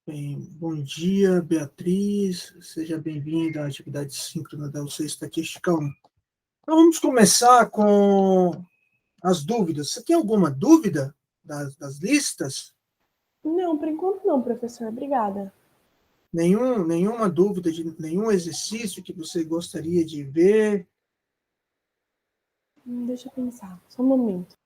Bem, bom dia, Beatriz. Seja bem-vinda à atividade síncrona da UC Estatística 1. Então, vamos começar com as dúvidas. Você tem alguma dúvida das listas? Não, por enquanto não, professor. Obrigada. Nenhuma dúvida de nenhum exercício que você gostaria de ver? Deixa eu pensar. Só um momento.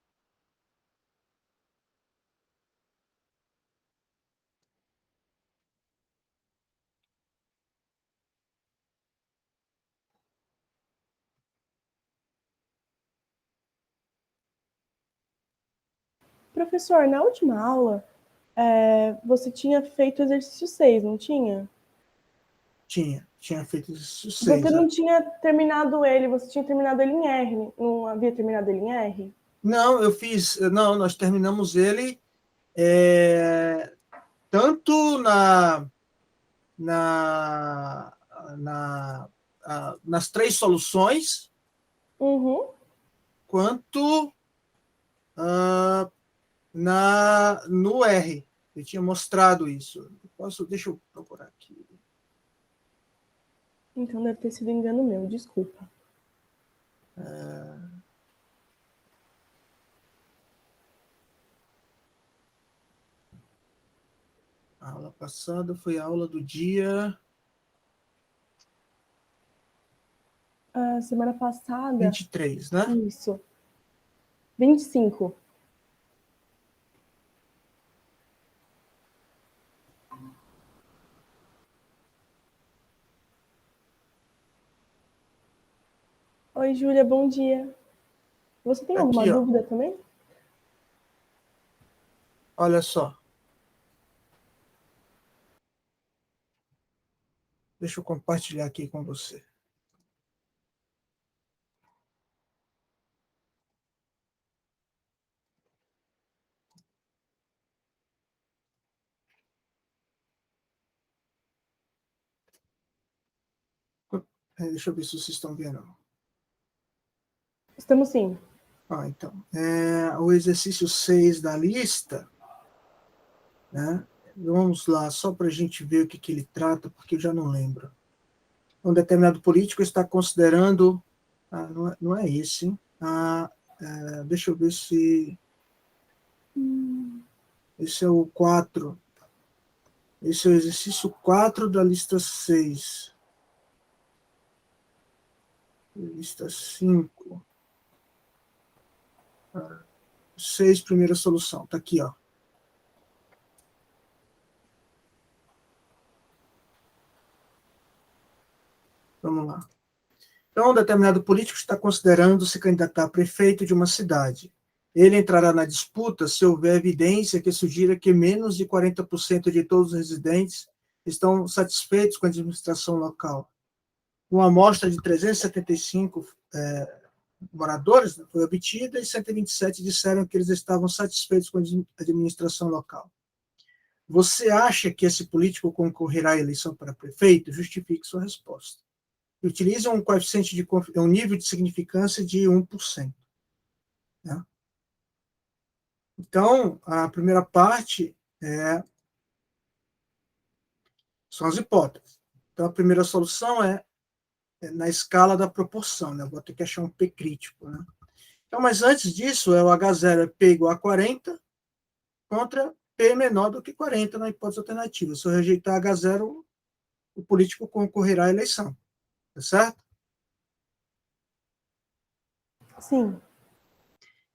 Professor, na última aula, você tinha feito o exercício 6, não tinha? Tinha feito exercício Você 6. não tinha terminado ele, você tinha terminado ele em R. Não havia terminado ele em R? Não, nós terminamos ele tanto na, na, nas três soluções, Uhum. quanto no R. Eu tinha mostrado isso. Deixa eu procurar aqui. Então deve ter sido engano meu, desculpa. A aula passada foi a aula do dia A semana passada. 23, né? Isso. 25. Oi, Júlia, bom dia. Você tem alguma Aqui, ó. dúvida também? Olha só. Deixa eu compartilhar aqui com você. Deixa eu ver se vocês estão vendo. Estamos sim. Então, o exercício 6 da lista, né? Vamos lá, só para a gente ver o que ele trata, porque eu já não lembro. Um determinado político está considerando... não é esse. Deixa eu ver se... Esse é o 4. Esse é o exercício 4 da lista 6. Lista 5. 6, primeira solução. Está aqui, ó. Vamos lá. Então, um determinado político está considerando se candidatar a prefeito de uma cidade. Ele entrará na disputa se houver evidência que sugira que menos de 40% de todos os residentes estão satisfeitos com a administração local. Uma amostra de 375 moradores foi obtida e 127 disseram que eles estavam satisfeitos com a administração local. Você acha que esse político concorrerá à eleição para prefeito? Justifique sua resposta. Utilize um coeficiente um nível de significância de 1%. Né? Então, a primeira parte são as hipóteses. Então, a primeira solução é na escala da proporção, né? Vou ter que achar um P crítico, né? Então, mas antes disso, o H0 é P igual a 40 contra P menor do que 40 na hipótese alternativa. Se eu rejeitar H0, o político concorrerá à eleição. Tá certo? Sim.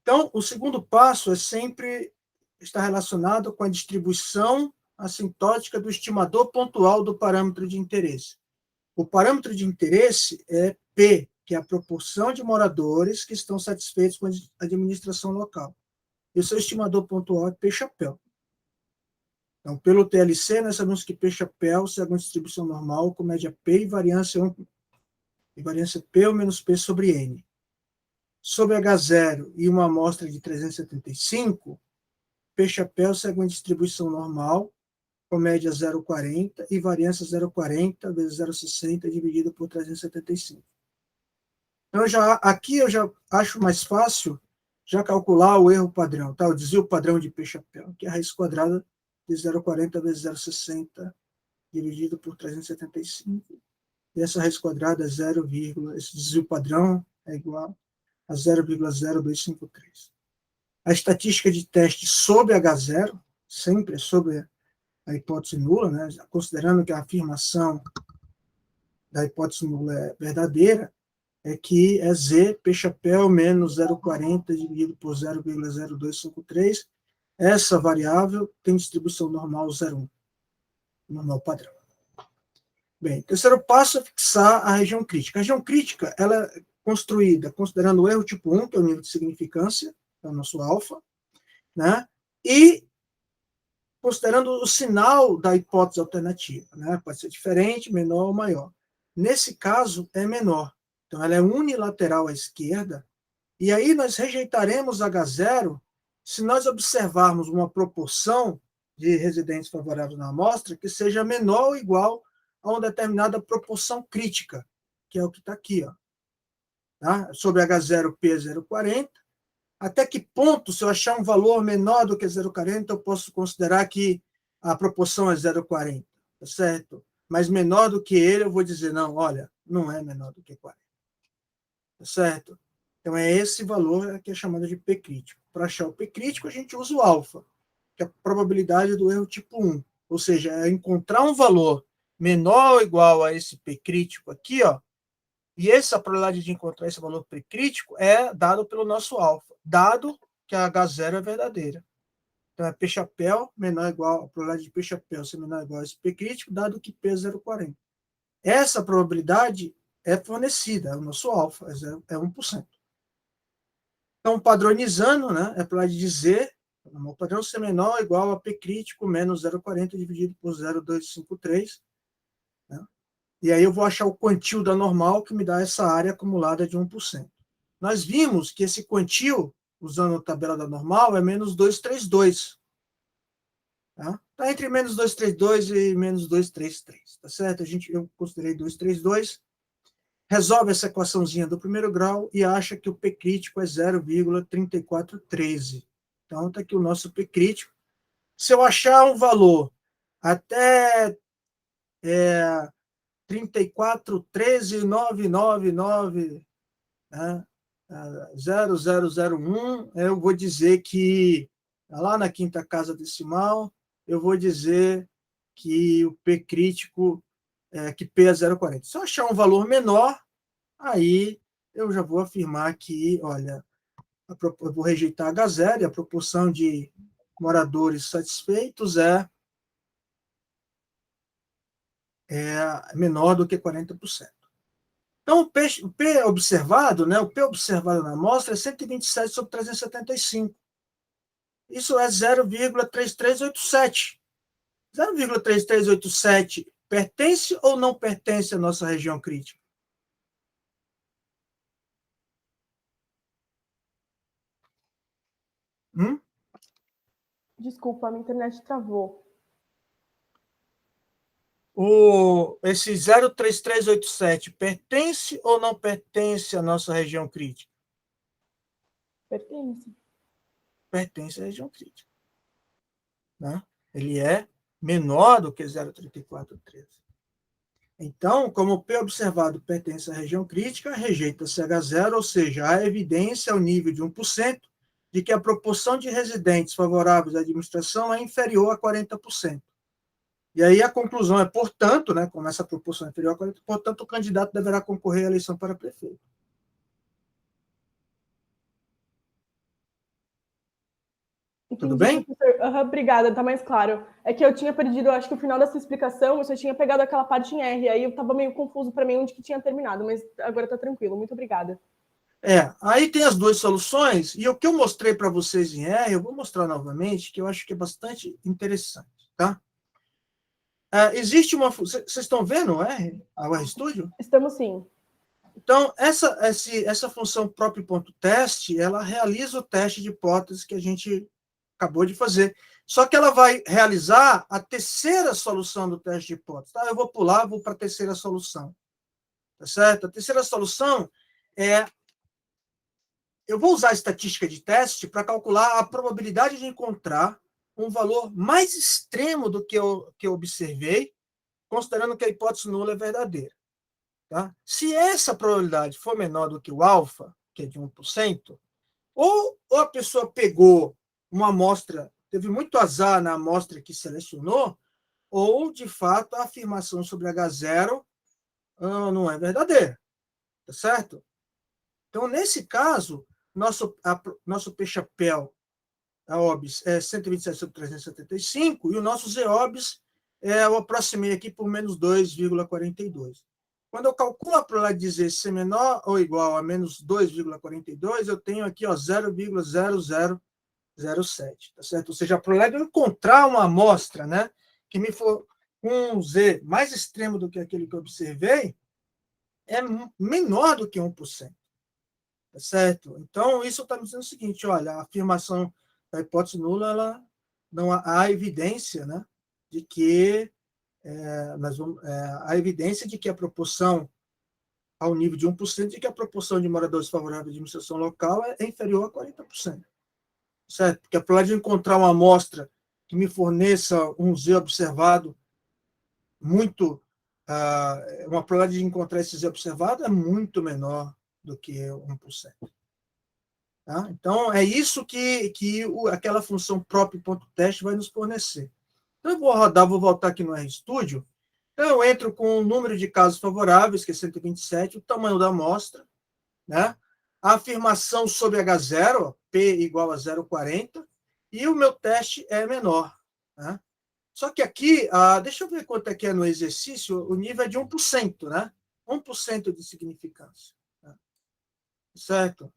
Então, o segundo passo sempre está relacionado com a distribuição assintótica do estimador pontual do parâmetro de interesse. O parâmetro de interesse é P, que é a proporção de moradores que estão satisfeitos com a administração local. E o seu estimador pontual é P-chapéu. Então, pelo TLC, nós sabemos que P-chapéu segue uma distribuição normal com média P e variância P ou menos P sobre N. Sobre H0 e uma amostra de 375, P-chapéu segue uma distribuição normal com média 0,40 e variância 0,40 vezes 0,60 dividido por 375. Então, aqui eu já acho mais fácil já calcular o erro padrão, tá? O desvio padrão de P-chapéu, que é a raiz quadrada de 0,40 vezes 0,60 dividido por 375. E essa raiz quadrada é 0, esse desvio padrão é igual a 0,0253. A estatística de teste sob H0, sempre é sobre a hipótese nula, né? Considerando que a afirmação da hipótese nula é verdadeira, é que é Z, P chapéu, menos 0,40 dividido por 0,0253. Essa variável tem distribuição normal 0,1, normal padrão. Bem, terceiro passo é fixar a região crítica. A região crítica ela é construída considerando o erro tipo 1, que é o nível de significância, é o nosso alfa, né? E considerando o sinal da hipótese alternativa, né? Pode ser diferente, menor ou maior. Nesse caso, é menor. Então, ela é unilateral à esquerda, e aí nós rejeitaremos H0 se nós observarmos uma proporção de residentes favoráveis na amostra que seja menor ou igual a uma determinada proporção crítica, que é o que está aqui, ó. Tá? Sobre H0, P é 0,40. Até que ponto, se eu achar um valor menor do que 0,40, eu posso considerar que a proporção é 0,40, tá certo? Mas menor do que ele, eu vou dizer, não, olha, não é menor do que 40. Tá certo? Então, é esse valor que é chamado de P crítico. Para achar o P crítico, a gente usa o alfa, que é a probabilidade do erro tipo 1. Ou seja, é encontrar um valor menor ou igual a esse P crítico aqui, ó, e essa probabilidade de encontrar esse valor P crítico é dado pelo nosso alfa, dado que a H0 é verdadeira. Então, é P chapéu menor ou igual, a probabilidade de P chapéu ser menor ou igual a esse P crítico, dado que P é 0,40. Essa probabilidade é fornecida, é o nosso alfa, é 1%. Então, padronizando, né, é para dizer o padrão ser menor ou igual a P crítico menos 0,40 dividido por 0,253. Né? E aí eu vou achar o quantil da normal, que me dá essa área acumulada de 1%. Nós vimos que esse quantil, usando a tabela da normal, é menos 232. Tá? Tá entre menos 232 e menos 233. Tá certo? Eu considerei 232. Resolve essa equaçãozinha do primeiro grau e acha que o P crítico é 0,3413. Então, está aqui o nosso P crítico. Se eu achar um valor até 3413,999, né, 0001, eu vou dizer que, lá na quinta casa decimal, eu vou dizer que o P crítico que P é 0,40. Se eu achar um valor menor, aí eu já vou afirmar que, olha, eu vou rejeitar H0 e a proporção de moradores satisfeitos é menor do que 40%. Então, o P observado, né, o P observado na amostra é 127 sobre 375. Isso é 0,3387. 0,3387 pertence ou não pertence à nossa região crítica? Desculpa, a minha internet travou. Esse 0,3387 pertence ou não pertence à nossa região crítica? Pertence. Pertence à região crítica. Né? Ele é menor do que 0,3413. Então, como o P observado pertence à região crítica, rejeita-se H0, ou seja, há evidência ao nível de 1% de que a proporção de residentes favoráveis à administração é inferior a 40%. E aí a conclusão é, portanto, né, como essa proporção é inferior a 40%, portanto, o candidato deverá concorrer à eleição para prefeito. Tudo Entendi, bem? professor. Obrigada, está mais claro. É que eu tinha perdido, acho que o final dessa explicação, eu só tinha pegado aquela parte em R, aí eu estava meio confuso para mim onde que tinha terminado, mas agora está tranquilo. Muito obrigada. Aí tem as duas soluções, e o que eu mostrei para vocês em R, eu vou mostrar novamente, que eu acho que é bastante interessante, tá? Existe uma... Vocês estão vendo o R, o RStudio? Estamos sim. Então, essa função próprio.teste, ela realiza o teste de hipótese que a gente acabou de fazer. Só que ela vai realizar a terceira solução do teste de hipótese. Tá? Eu vou pular, vou para a terceira solução. Tá certo? A terceira solução é... Eu vou usar a estatística de teste para calcular a probabilidade de encontrar um valor mais extremo do que eu observei, considerando que a hipótese nula é verdadeira. Tá? Se essa probabilidade for menor do que o alfa, que é de 1%, ou a pessoa pegou uma amostra, teve muito azar na amostra que selecionou, ou, de fato, a afirmação sobre H0 não é verdadeira. Tá certo? Então, nesse caso, nosso P-chapéu, a OBS, é 127 sobre 375, e o nosso Z-OBS eu aproximei aqui por menos 2,42. Quando eu calculo a probabilidade de dizer ser menor ou igual a menos 2,42, eu tenho aqui 0,0007, tá certo? Ou seja, a probabilidade de eu encontrar uma amostra, né, que me for um Z mais extremo do que aquele que eu observei, é menor do que 1%. Tá certo? Então, isso está me dizendo o seguinte, olha, a afirmação da hipótese nula, ela não há evidência, né, de que há evidência de que a proporção ao nível de 1%, de que a proporção de moradores favoráveis à administração local é inferior a 40%. Certo? Porque a probabilidade de encontrar uma amostra que me forneça um Z observado muito, uma probabilidade de encontrar esse Z observado é muito menor do que 1%. Tá? Então, é isso que aquela função próprio.teste vai nos fornecer. Então, eu vou voltar aqui no RStudio. Então, eu entro com o número de casos favoráveis, que é 127, o tamanho da amostra, né? A afirmação sobre H0, P igual a 0,40, e o meu teste é menor. Né? Só que aqui, deixa eu ver quanto é que é no exercício, o nível é de 1%, né? 1% de significância. Né? Certo?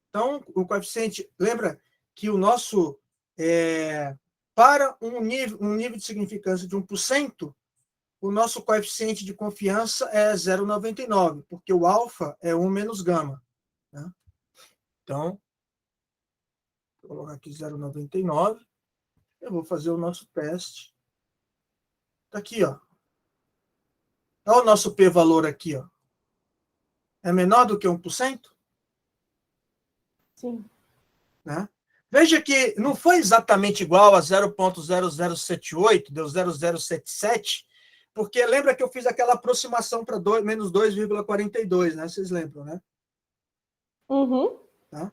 Então, o coeficiente, lembra que o nosso, para um nível de significância de 1%, o nosso coeficiente de confiança é 0,99, porque o alfa é 1 menos gama. Né? Então, vou colocar aqui 0,99, eu vou fazer o nosso teste. Está aqui, ó. Olha o nosso p-valor aqui, ó. É menor do que 1%? Sim. Né? Veja que não foi exatamente igual a 0,0078, deu 0,077, porque lembra que eu fiz aquela aproximação para menos 2,42, né? Vocês lembram, né? Uhum. Tá?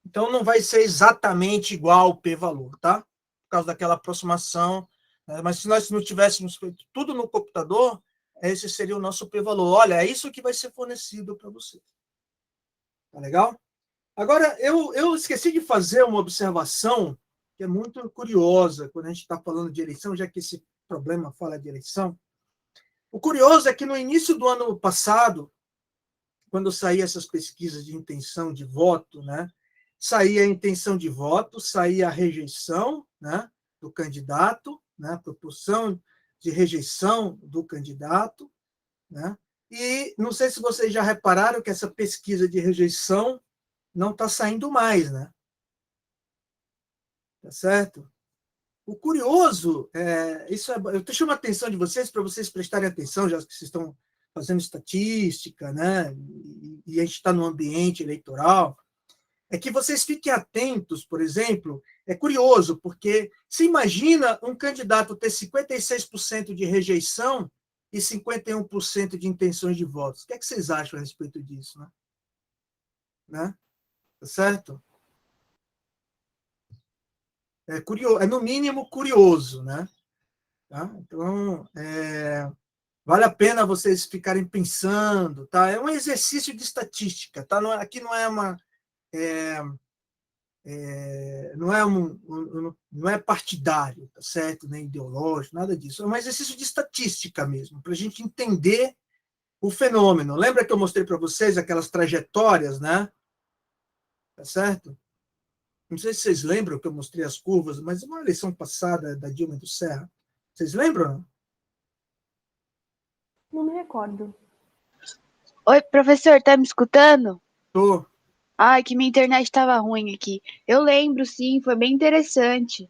Então, não vai ser exatamente igual ao p-valor, tá? Por causa daquela aproximação. Né? Mas se nós não tivéssemos feito tudo no computador, esse seria o nosso p-valor. Olha, é isso que vai ser fornecido para você. Tá legal? Agora, eu esqueci de fazer uma observação que é muito curiosa quando a gente está falando de eleição, já que esse problema fala de eleição. O curioso é que no início do ano passado, quando saíam essas pesquisas de intenção de voto, né, saía a intenção de voto, saía a rejeição, né, do candidato, né, a proporção de rejeição do candidato. Né, e não sei se vocês já repararam que essa pesquisa de rejeição não está saindo mais, né? Tá certo? O curioso, eu estou chamando a atenção de vocês para vocês prestarem atenção, já que vocês estão fazendo estatística, né? E a gente está no ambiente eleitoral, é que vocês fiquem atentos, por exemplo, é curioso, porque se imagina um candidato ter 56% de rejeição e 51% de intenções de votos. O que é que vocês acham a respeito disso? Né? Tá certo? É curioso, é no mínimo curioso, né? Tá? Então, vale a pena vocês ficarem pensando, tá? É um exercício de estatística, tá? Aqui não é uma, não é partidário, tá certo? Nem ideológico, nada disso. É um exercício de estatística mesmo, para a gente entender o fenômeno. Lembra que eu mostrei para vocês aquelas trajetórias, né? Tá certo? Não sei se vocês lembram que eu mostrei as curvas, mas uma eleição passada da Dilma e do Serra. Vocês lembram? Não me recordo. Oi, professor, tá me escutando? Tô. Ai, que minha internet estava ruim aqui. Eu lembro, sim, foi bem interessante.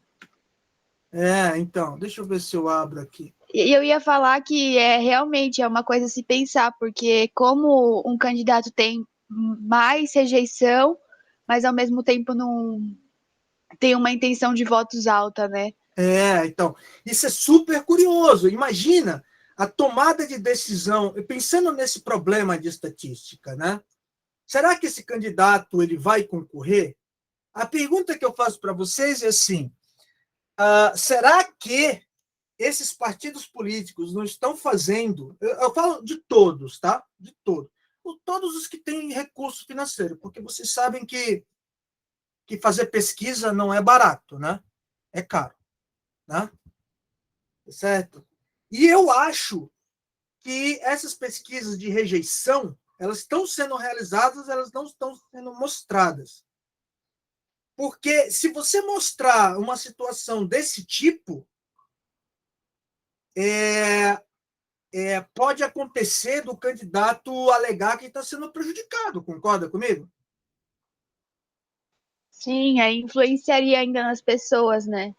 Então, deixa eu ver se eu abro aqui. E eu ia falar que realmente é uma coisa a se pensar, porque como um candidato tem mais rejeição, mas ao mesmo tempo não tem uma intenção de votos alta, né? Então, isso é super curioso. Imagina a tomada de decisão, pensando nesse problema de estatística, né? Será que esse candidato ele vai concorrer? A pergunta que eu faço para vocês é assim: será que esses partidos políticos não estão fazendo? Eu falo de todos, tá? De todos. Todos os que têm recurso financeiro, porque vocês sabem que fazer pesquisa não é barato, né? É caro, né? Certo? E eu acho que essas pesquisas de rejeição, elas estão sendo realizadas, elas não estão sendo mostradas. Porque se você mostrar uma situação desse tipo, pode acontecer do candidato alegar que está sendo prejudicado, concorda comigo? Sim, aí influenciaria ainda nas pessoas, né?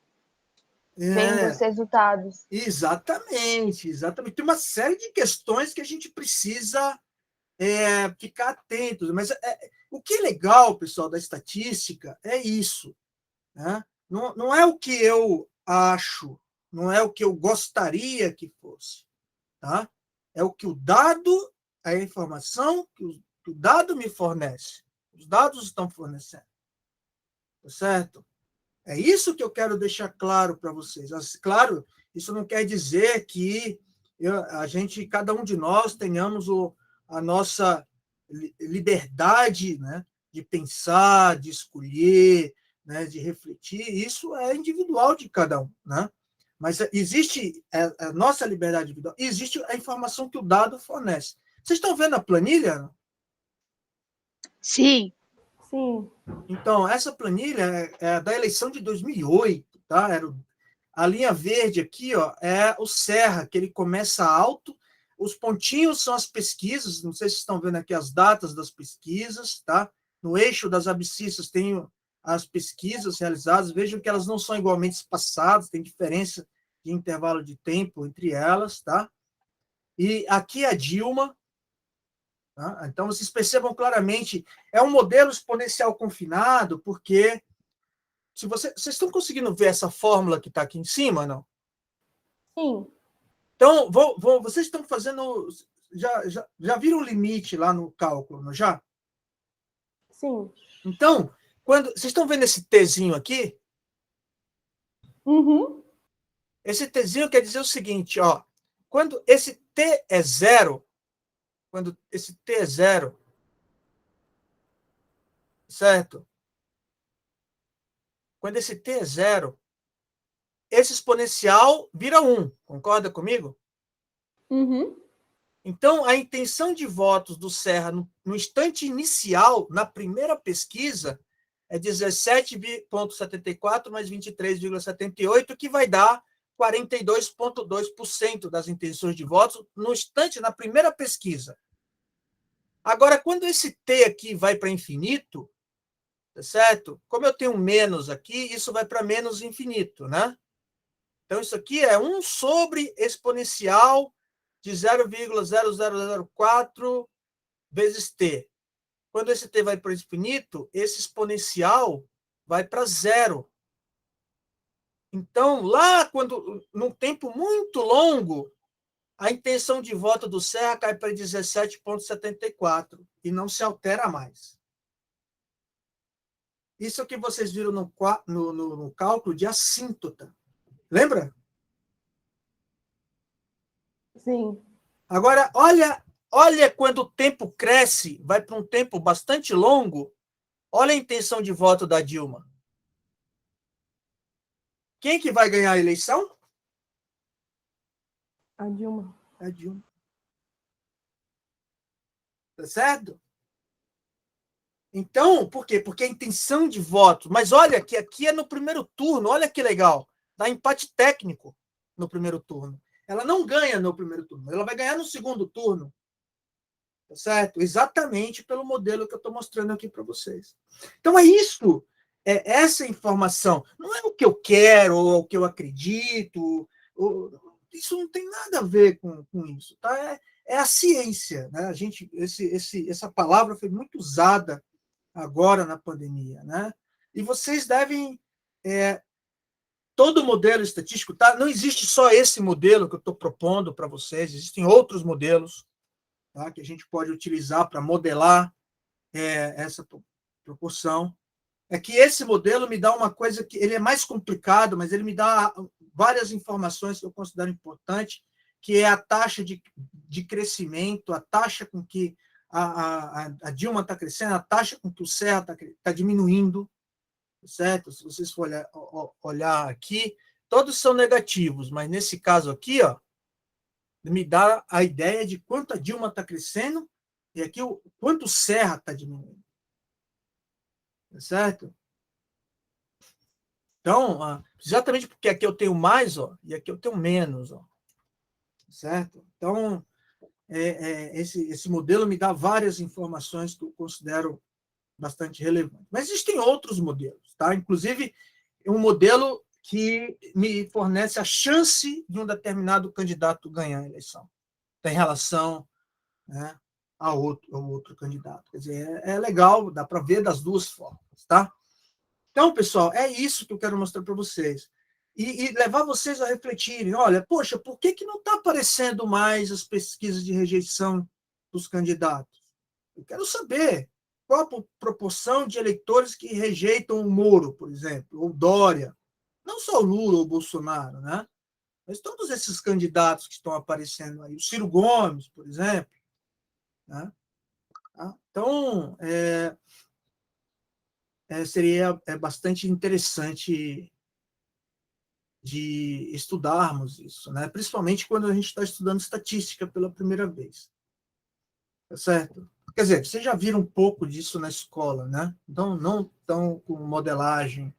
Vendo os resultados. Exatamente, exatamente. Tem uma série de questões que a gente precisa ficar atentos. Mas o que é legal, pessoal, da estatística é isso. Né? Não é o que eu acho, não é o que eu gostaria que fosse. Tá? É o que o dado, a informação que o dado me fornece. Os dados estão fornecendo. Tá certo? É isso que eu quero deixar claro para vocês. Claro, isso não quer dizer que cada um de nós, tenhamos a nossa liberdade, né, de pensar, de escolher, né, de refletir. Isso é individual de cada um, né? Mas existe a nossa liberdade individual, existe a informação que o dado fornece. Vocês estão vendo a planilha? Sim. Sim. Então, essa planilha é da eleição de 2008, tá? A linha verde aqui, ó, é o Serra, que ele começa alto. Os pontinhos são as pesquisas, não sei se estão vendo aqui as datas das pesquisas, tá? No eixo das abscissas tem as pesquisas realizadas, vejam que elas não são igualmente espaçadas, tem diferença de intervalo de tempo entre elas, tá? E aqui a Dilma. Tá? Então, vocês percebam claramente, é um modelo exponencial confinado, porque se vocês estão conseguindo ver essa fórmula que está aqui em cima, não? Sim. Então, vocês estão fazendo. Já viram o limite lá no cálculo, não já? Sim. Então, vocês estão vendo esse Tzinho aqui? Uhum. Esse Tzinho quer dizer o seguinte, ó, quando esse T é zero, certo? Quando esse T é zero, esse exponencial vira 1, concorda comigo? Uhum. Então, a intenção de votos do Serra no instante inicial, na primeira pesquisa, é 17,74 mais 23,78, que vai dar 42,2% das intenções de votos no instante, na primeira pesquisa. Agora, quando esse T aqui vai para infinito, tá certo? Como eu tenho menos aqui, isso vai para menos infinito, né? Então, isso aqui é 1 sobre exponencial de 0,0004 vezes t. Quando esse t vai para o infinito, esse exponencial vai para zero. Então, num tempo muito longo, a intenção de voto do Serra cai para 17,74 e não se altera mais. Isso que vocês viram no cálculo de assíntota. Lembra? Sim. Agora, olha quando o tempo cresce, vai para um tempo bastante longo, olha a intenção de voto da Dilma. Quem que vai ganhar a eleição? A Dilma. A Dilma. Tá certo? Então, por quê? Porque a intenção de voto. Mas olha que aqui é no primeiro turno, olha que legal. Dá empate técnico no primeiro turno. Ela não ganha no primeiro turno, ela vai ganhar no segundo turno. Tá certo? Exatamente pelo modelo que eu estou mostrando aqui para vocês. Então, é isso. É essa informação. Não é o que eu quero, ou o que eu acredito. Isso não tem nada a ver com isso. Tá? É a ciência. Né? Essa palavra foi muito usada agora na pandemia. Né? E vocês devem todo modelo estatístico, tá? Não existe só esse modelo que eu estou propondo para vocês, existem outros modelos, tá? Que a gente pode utilizar para modelar essa proporção. É que esse modelo me dá uma coisa que ele é mais complicado, mas ele me dá várias informações que eu considero importantes, que é a taxa de crescimento, a taxa com que a Dilma está crescendo, a taxa com que o Serra está diminuindo, certo? Se vocês for olhar aqui, todos são negativos, mas nesse caso aqui, ó, me dá a ideia de quanto a Dilma está crescendo e aqui o quanto o Serra está diminuindo. Certo? Então, exatamente porque aqui eu tenho mais, ó, e aqui eu tenho menos, ó. Certo? Então, esse modelo me dá várias informações que eu considero bastante relevantes. Mas existem outros modelos, tá? Inclusive, um modelo que me fornece a chance de um determinado candidato ganhar a eleição, em relação, né, ao outro candidato. Quer dizer, é legal, dá para ver das duas formas, tá? Então, pessoal, é isso que eu quero mostrar para vocês. E levar vocês a refletirem, olha, poxa, por que não está aparecendo mais as pesquisas de rejeição dos candidatos? Eu quero saber qual a proporção de eleitores que rejeitam o Moro, por exemplo, ou Dória. Não só o Lula ou o Bolsonaro, né? Mas todos esses candidatos que estão aparecendo aí. O Ciro Gomes, por exemplo. Né? Então, seria bastante interessante de estudarmos isso, né? Principalmente quando a gente está estudando estatística pela primeira vez. Tá certo? Quer dizer, vocês já viram um pouco disso na escola, né? Então, não estão com modelagem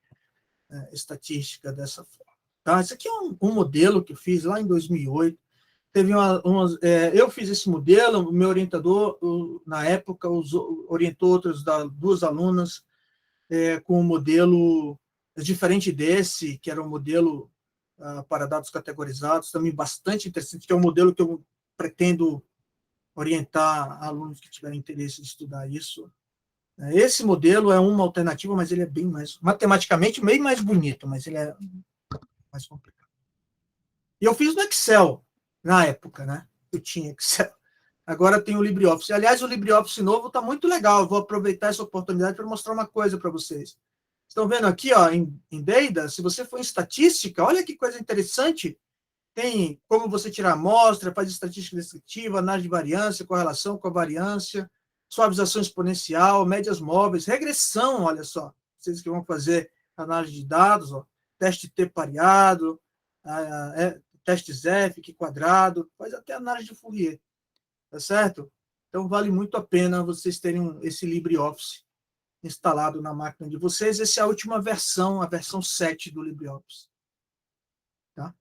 estatística dessa forma. Tá? Esse aqui é um modelo que eu fiz lá em 2008. Teve eu fiz esse modelo, o meu orientador, na época, orientou duas alunas com um modelo diferente desse, que era um modelo para dados categorizados, também bastante interessante, que é um modelo que eu pretendo orientar alunos que tiverem interesse em estudar isso. Esse modelo é uma alternativa, mas ele é bem mais, matematicamente, bem mais bonito, mas ele é mais complicado. E eu fiz no Excel, na época, né? Eu tinha Excel. Agora tem o LibreOffice. Aliás, o LibreOffice novo está muito legal. Eu vou aproveitar essa oportunidade para mostrar uma coisa para vocês. Estão vendo aqui, ó, em Data, se você for em estatística, olha que coisa interessante. Tem como você tirar amostra, faz estatística descritiva, análise de variância, correlação com a variância, suavização exponencial, médias móveis, regressão, olha só. Vocês que vão fazer análise de dados, ó, teste T pareado, testes F, Q quadrado, faz até análise de Fourier. Tá certo? Então, vale muito a pena vocês terem esse LibreOffice instalado na máquina de vocês. Essa é a última versão, a versão 7 do LibreOffice. Tá?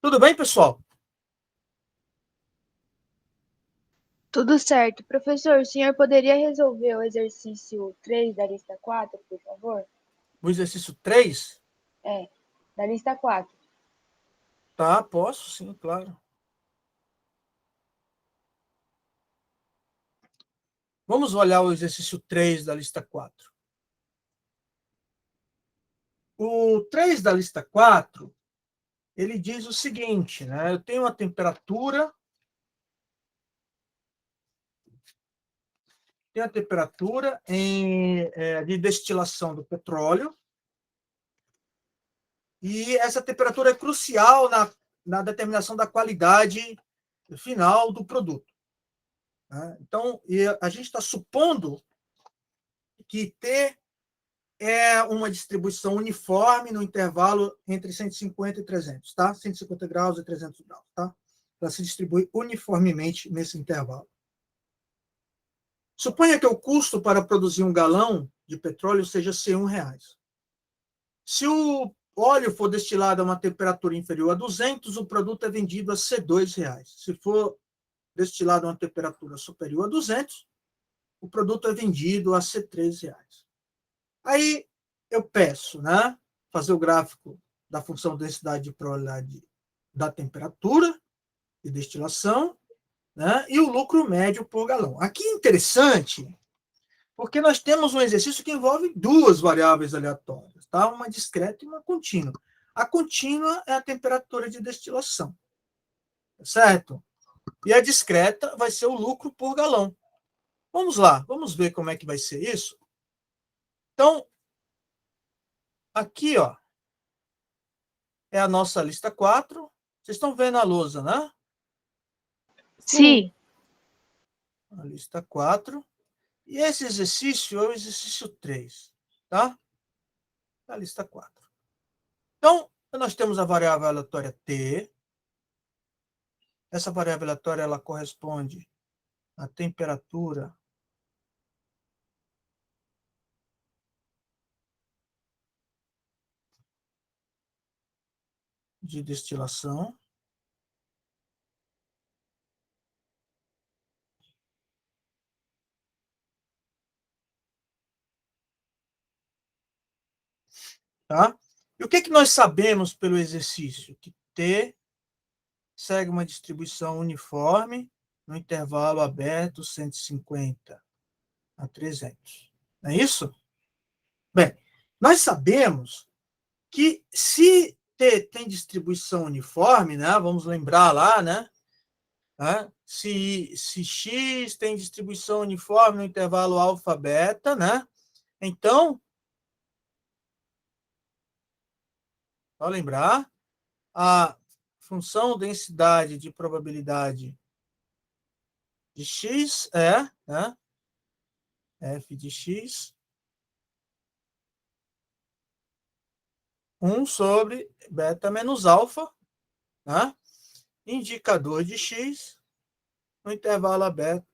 Tudo bem, pessoal? Tudo certo. Professor, o senhor poderia resolver o exercício 3 da lista 4, por favor? O exercício 3? Da lista 4. Tá, posso, sim, claro. Vamos olhar o exercício 3 da lista 4. O 3 da lista 4, ele diz o seguinte, né? Eu tenho uma temperatura, de destilação do petróleo, e essa temperatura é crucial na determinação da qualidade final do produto. Então, a gente está supondo que T é uma distribuição uniforme no intervalo entre 150 e 300, tá? 150 graus e 300 graus, tá? Ela se distribui uniformemente nesse intervalo. Suponha que o custo para produzir um galão de petróleo seja R$100. Se o óleo for destilado a uma temperatura inferior a 200, o produto é vendido a R$2. Se for destilado a uma temperatura superior a 200, o produto é vendido a R$3. Aí eu peço, né, fazer o gráfico da função densidade de probabilidade da temperatura de destilação, né, e o lucro médio por galão. Aqui é interessante, porque nós temos um exercício que envolve duas variáveis aleatórias. tá? Uma discreta e uma contínua. A contínua é a temperatura de destilação, certo? E a discreta vai ser o lucro por galão. Vamos lá, vamos ver como é que vai ser isso. Então, aqui, ó, é a nossa lista 4. Vocês estão vendo a lousa, né? Sim. A lista 4. E esse exercício é o exercício 3, tá? A lista 4. Então, nós temos a variável aleatória T. Essa variável aleatória, ela corresponde à temperatura de destilação. Tá? E o que nós sabemos pelo exercício? Que T segue uma distribuição uniforme no intervalo aberto 150 a 300. Não é isso? Bem, nós sabemos que se T tem distribuição uniforme, né, vamos lembrar lá, né, se X tem distribuição uniforme no intervalo alfa-beta, né, então, só lembrar, a função densidade de probabilidade de X é, né, f de X, 1 sobre beta menos alfa, né, indicador de X no intervalo aberto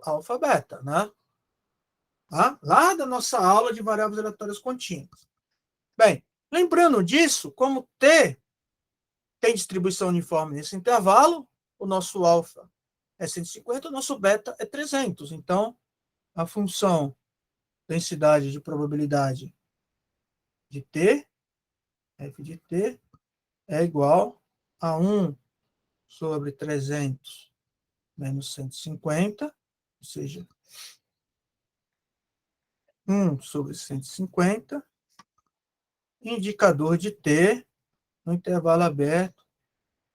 alfa-beta, né? Tá? Lá da nossa aula de variáveis aleatórias contínuas. Bem, lembrando disso, como T tem distribuição uniforme nesse intervalo, o nosso alfa é 150, o nosso beta é 300. Então, a função densidade de probabilidade de T, f de T, é igual a 1 sobre 300 menos 150, ou seja, 1 sobre 150, indicador de T no intervalo aberto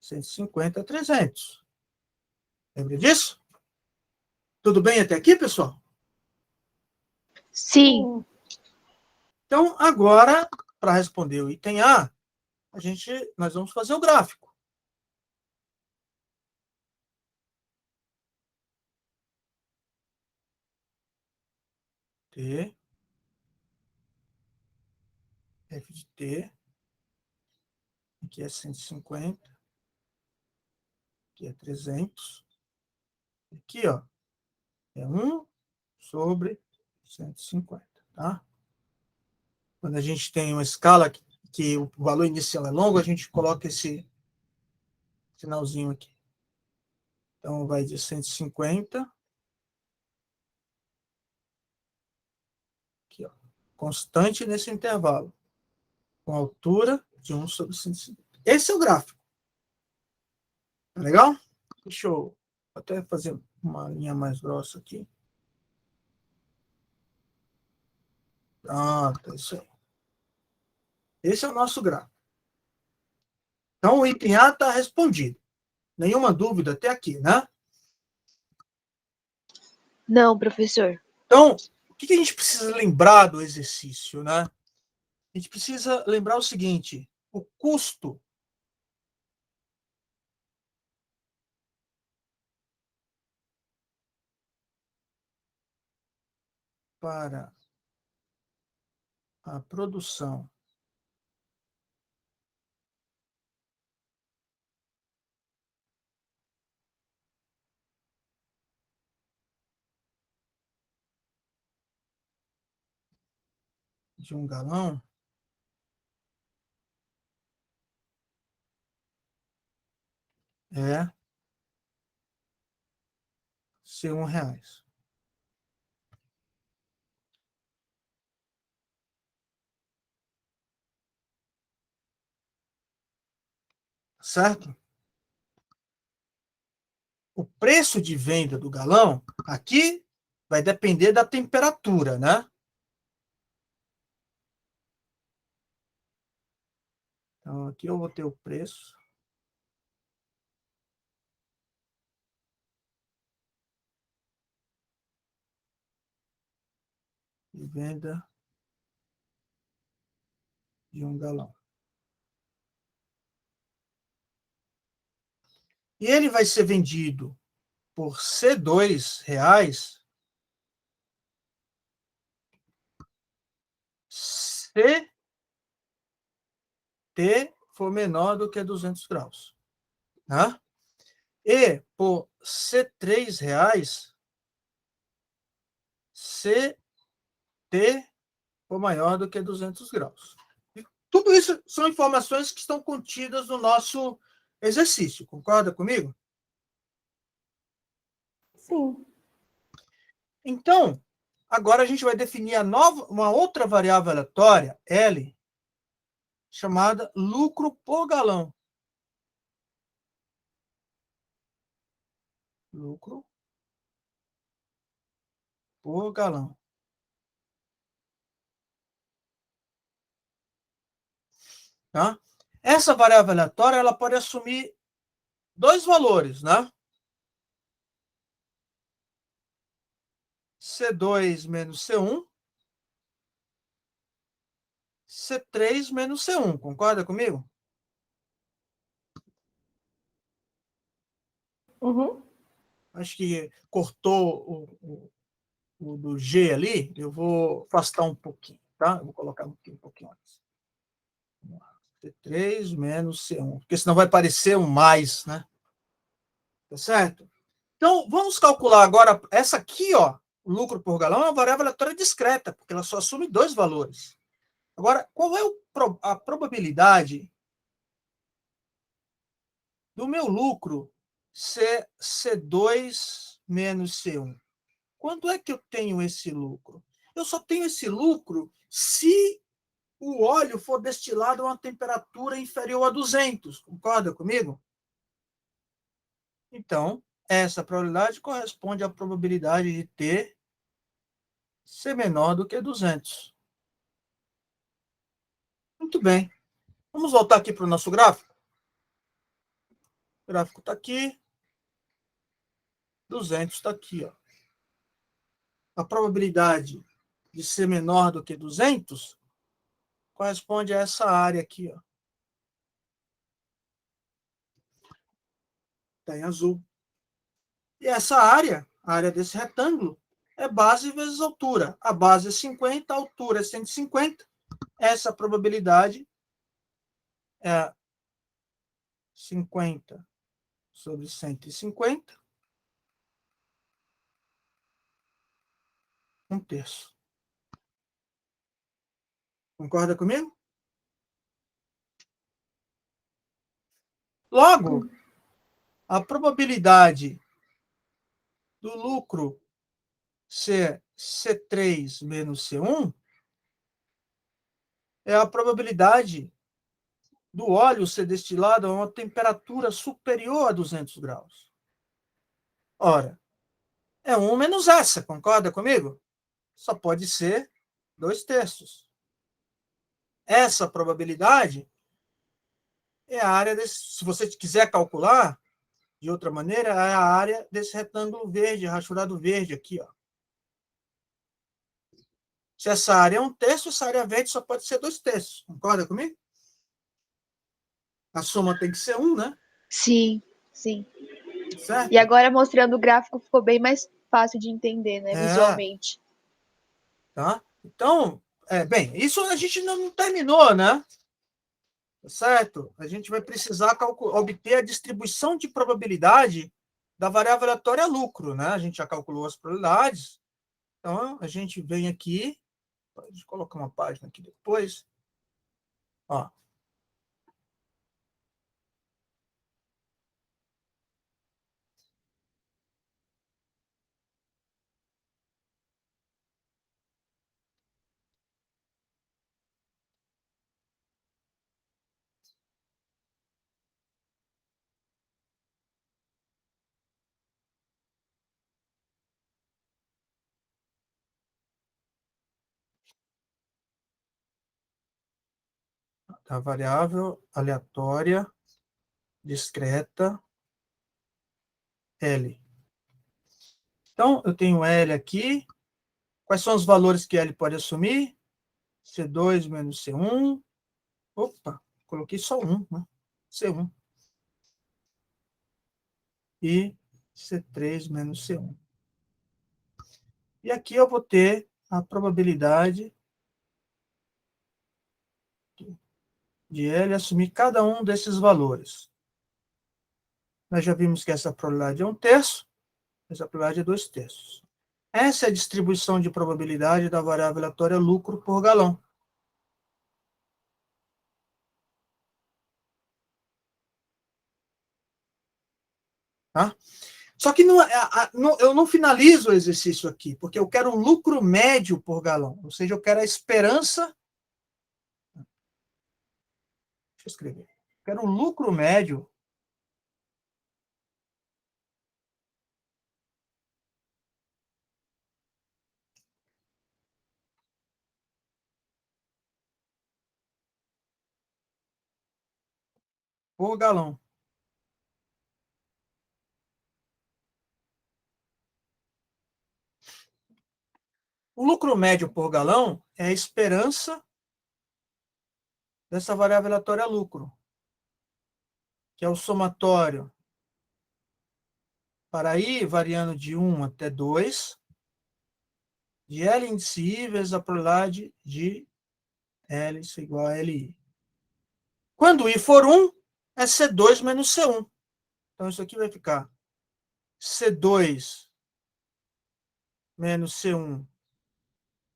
150 a 300. Lembra disso? Tudo bem até aqui, pessoal? Sim. Então, agora, para responder o item A, nós vamos fazer o gráfico. T, f de T, aqui é 150, aqui é 300, aqui, ó, é 1 sobre 150, tá? Quando a gente tem uma escala que o valor inicial é longo, a gente coloca esse sinalzinho aqui. Então, vai de 150, aqui, ó, constante nesse intervalo, com altura de 1 sobre 150. Esse é o gráfico. Tá legal? Deixa eu até fazer uma linha mais grossa aqui. Pronto, é isso aí. Esse é o nosso gráfico. Então, o item A está respondido. Nenhuma dúvida até aqui, né? Não, professor. Então, o que a gente precisa lembrar do exercício, né? A gente precisa lembrar o seguinte: o custo para a produção de um galão é ser R$1. Certo? O preço de venda do galão aqui vai depender da temperatura, né? Então, aqui eu vou ter o preço. De venda de 1 galão. E ele vai ser vendido por R$ 2 se T for menor do que 200 graus. Tá? E por R$ 3 se T for maior do que 200 graus. E tudo isso são informações que estão contidas no nosso exercício. Concorda comigo? Sim. Então, agora a gente vai definir uma outra variável aleatória, L, chamada lucro por galão. Lucro por galão. Tá? Essa variável aleatória ela pode assumir dois valores, né? C2 menos C1, C3 menos C1. Concorda comigo? Uhum. Acho que cortou o do G ali. Eu vou afastar um pouquinho, tá? Eu vou colocar um pouquinho antes. C3 menos C1. Porque senão vai parecer um mais, né? Tá certo? Então, vamos calcular agora essa aqui, ó. O lucro por galão é uma variável aleatória discreta, porque ela só assume dois valores. Agora, qual é a probabilidade do meu lucro ser C2 menos C1? Quando é que eu tenho esse lucro? Eu só tenho esse lucro se o óleo for destilado a uma temperatura inferior a 200. Concorda comigo? Então, essa probabilidade corresponde à probabilidade de T ser menor do que 200. Muito bem. Vamos voltar aqui para o nosso gráfico. O gráfico está aqui. 200 está aqui. Ó. A probabilidade de ser menor do que 200 corresponde a essa área aqui. Está em azul. E essa área, a área desse retângulo, é base vezes altura. A base é 50, a altura é 150. Essa probabilidade é 50 sobre 150, 1/3. Concorda comigo? Logo, a probabilidade do lucro ser C3 menos C1 é a probabilidade do óleo ser destilado a uma temperatura superior a 200 graus. Ora, é 1 menos essa, concorda comigo? Só pode ser 2/3. Essa probabilidade é a área desse, se você quiser calcular de outra maneira, é a área desse retângulo verde, rachurado verde aqui, ó. Se essa área é 1/3, essa área verde só pode ser 2/3. Concorda comigo? A soma tem que ser 1, né? Sim, sim. E Certo? agora mostrando o gráfico ficou bem mais fácil de entender, né, É, visualmente. tá? Então, bem, isso a gente não terminou, né? Certo? A gente vai precisar obter a distribuição de probabilidade da variável aleatória lucro, né? A gente já calculou as probabilidades. Então, a gente vem aqui, pode colocar uma página aqui depois. Ó. a variável aleatória discreta L. Então, eu tenho L aqui. Quais são os valores que L pode assumir? C2 menos C1. Opa, coloquei só um, né? C1. E C3 menos C1. E aqui eu vou ter a probabilidade de L assumir cada um desses valores. Nós já vimos que essa probabilidade é 1/3, essa probabilidade é 2/3. Essa é a distribuição de probabilidade da variável aleatória lucro por galão. Tá? Só que eu não finalizo o exercício aqui, porque eu quero o lucro médio por galão, ou seja, eu quero a esperança. Deixa eu escrever. Eu quero o lucro médio por galão. O lucro médio por galão é a esperança dessa variável aleatória lucro, que é o somatório para i variando de 1 até 2, de L índice I vezes a probabilidade de L isso é igual a LI. Quando I for 1, é C2 menos C1. Então, isso aqui vai ficar C2 menos C1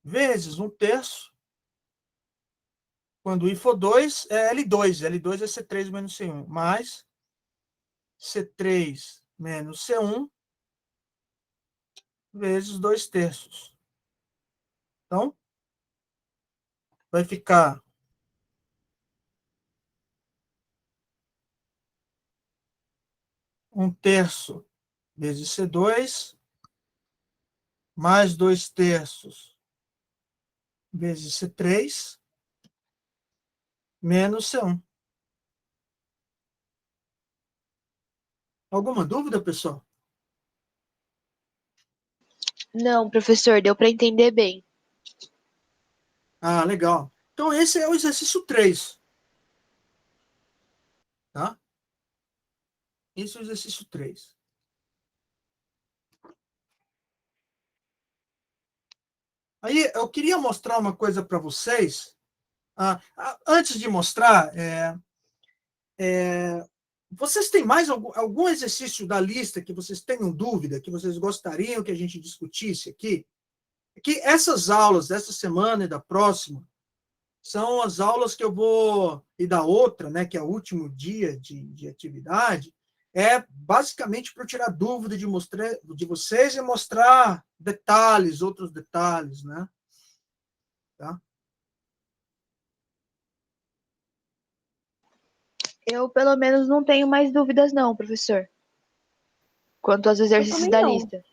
vezes 1/3. Quando I for 2, é L2. L2 é C3 menos C1. Mais C3 menos C1 vezes 2/3. Então, vai ficar 1/3 vezes C2 mais 2/3 vezes C3 menos C1. Alguma dúvida, pessoal? Não, professor, deu para entender bem. Ah, legal. Então, esse é o exercício 3. Tá? Esse é o exercício 3. Aí, eu queria mostrar uma coisa para vocês. Antes de mostrar, vocês têm mais algum exercício da lista que vocês tenham dúvida, que vocês gostariam que a gente discutisse aqui? Que essas aulas dessa semana e da próxima são as aulas que eu vou, e da outra, né, que é o último dia de atividade, é basicamente para eu tirar dúvida de vocês e mostrar detalhes, outros detalhes, né? Tá? Eu, pelo menos, não tenho mais dúvidas, não, professor. Quanto aos exercícios da não. lista.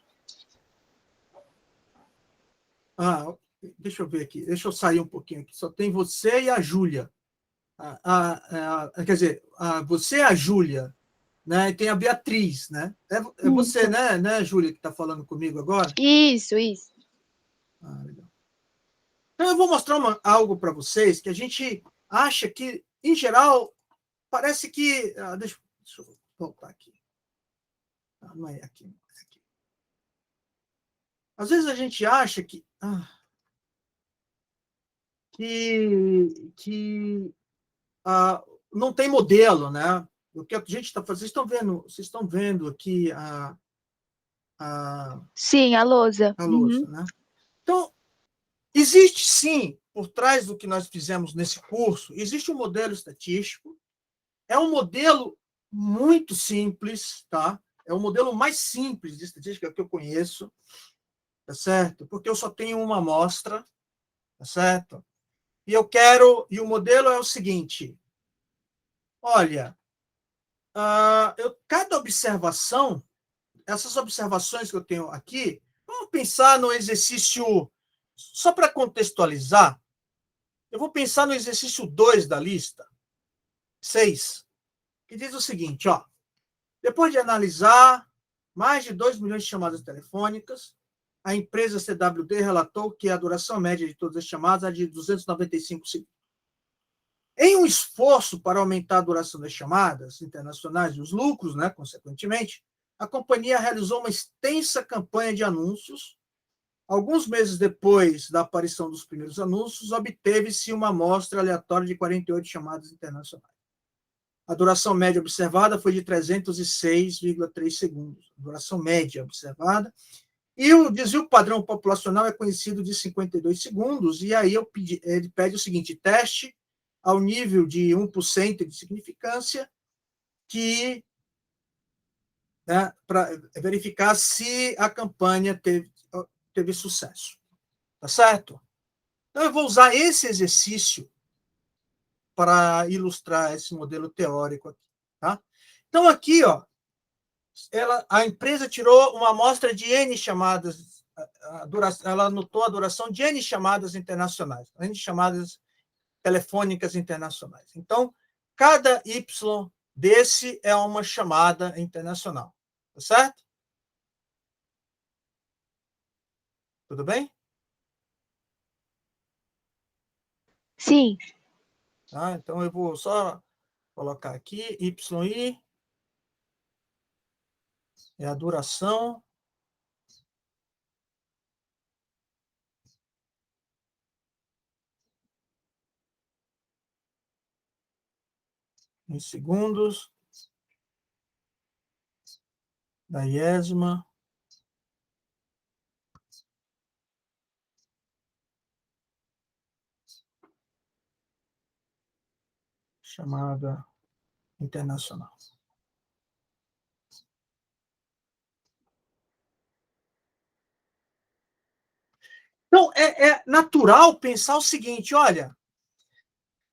Deixa eu ver aqui. Deixa eu sair um pouquinho aqui. Só tem você e a Júlia. Quer dizer, você e a Júlia, né? E tem a Beatriz, né? É você, né, Júlia, que está falando comigo agora? Isso. Legal. Então, eu vou mostrar algo para vocês que a gente acha que, em geral, parece que... deixa eu voltar aqui. Não é aqui. É aqui. Às vezes a gente acha que não tem modelo, né? O que a gente está fazendo, vocês estão vendo aqui Sim, a lousa. a louça, né? Então, existe sim, por trás do que nós fizemos nesse curso, existe um modelo estatístico. É um modelo muito simples, tá? É o modelo mais simples de estatística que eu conheço, tá certo? Porque eu só tenho uma amostra, tá certo? E o modelo é o seguinte: olha, cada observação, essas observações que eu tenho aqui, vamos pensar no exercício, só para contextualizar, eu vou pensar no exercício 2 da lista, 6, que diz o seguinte, ó, depois de analisar mais de 2 milhões de chamadas telefônicas, a empresa CWD relatou que a duração média de todas as chamadas é de 295 segundos. Em um esforço para aumentar a duração das chamadas internacionais e os lucros, né, consequentemente, a companhia realizou uma extensa campanha de anúncios. Alguns meses depois da aparição dos primeiros anúncios, obteve-se uma amostra aleatória de 48 chamadas internacionais. A duração média observada foi de 306,3 segundos. A duração média observada. E o desvio padrão populacional é conhecido de 52 segundos. E aí ele pede o seguinte: teste ao nível de 1% de significância, que, né, para verificar se a campanha teve sucesso. Tá certo? Então, eu vou usar esse exercício para ilustrar esse modelo teórico aqui. Tá? Então, aqui, ó, a empresa tirou uma amostra de N chamadas, ela anotou a duração de N chamadas internacionais, N chamadas telefônicas internacionais. Então, cada Y desse é uma chamada internacional. Tá certo? Tudo bem? Sim. Tá? Então, eu vou só colocar aqui, YI é a duração em segundos da IESMA chamada internacional. Então, é natural pensar o seguinte, olha,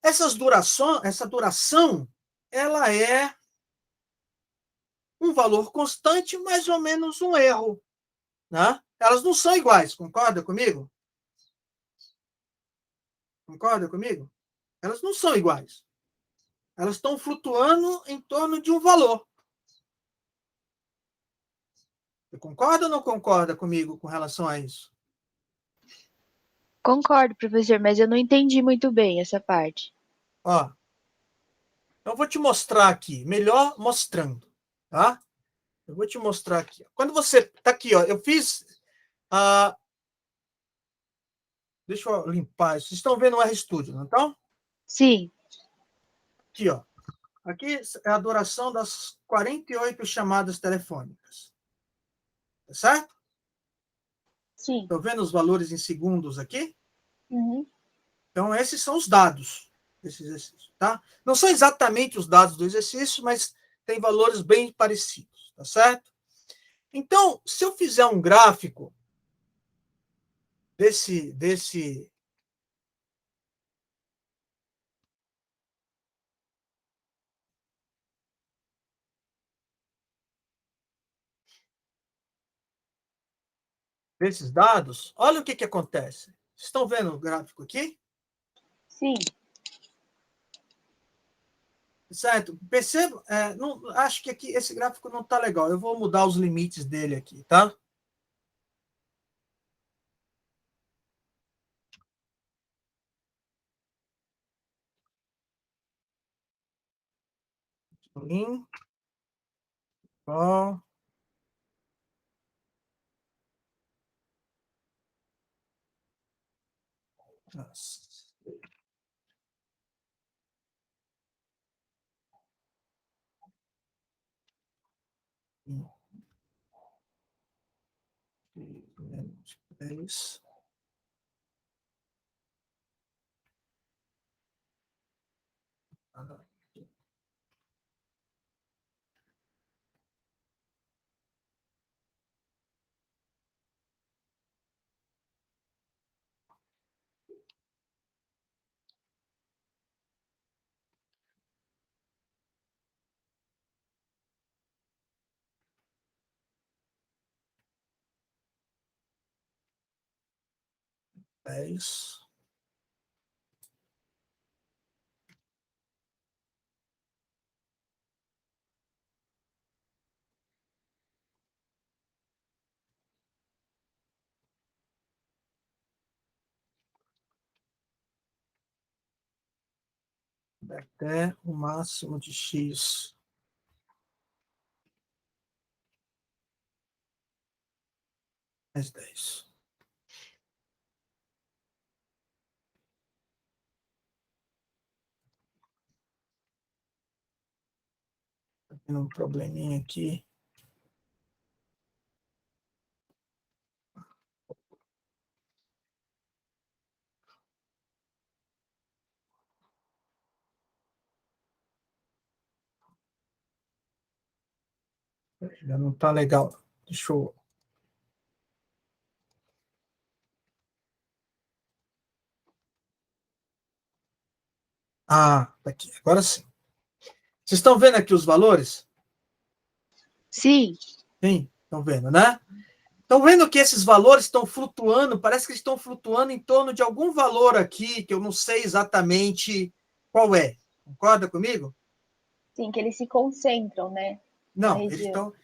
essa duração, ela é um valor constante, mais ou menos um erro, né? Elas não são iguais, concorda comigo? Concorda comigo? Elas não são iguais. Elas estão flutuando em torno de um valor. Você concorda ou não concorda comigo com relação a isso? Concordo, professor, mas eu não entendi muito bem essa parte. Ó, eu vou te mostrar aqui, melhor mostrando, tá? Eu vou te mostrar aqui. Quando você está aqui, ó, eu fiz. Deixa eu limpar isso. Vocês estão vendo o RStudio, não estão? Sim. Aqui, ó. Aqui é a duração das 48 chamadas telefônicas. Tá certo? Sim. Estão vendo os valores em segundos aqui? Uhum. Então, esses são os dados desse exercício, tá? Não são exatamente os dados do exercício, mas tem valores bem parecidos, tá certo? Então, se eu fizer um gráfico desses dados, olha o que acontece. Vocês estão vendo o gráfico aqui? Sim. Certo? Perceba, não, acho que aqui esse gráfico não está legal. Eu vou mudar os limites dele aqui, tá? Lim, ó, menos 10. até o máximo de x mais 10. Tá tendo um probleminha aqui. Já não está legal. Deixa eu... Ah, tá aqui. Agora sim. Vocês estão vendo aqui os valores? Sim. Sim, estão vendo, né? Estão vendo que esses valores estão flutuando, parece que eles estão flutuando em torno de algum valor aqui, que eu não sei exatamente qual é. Concorda comigo? Sim, que eles se concentram, né? Na Não, eles região. estão...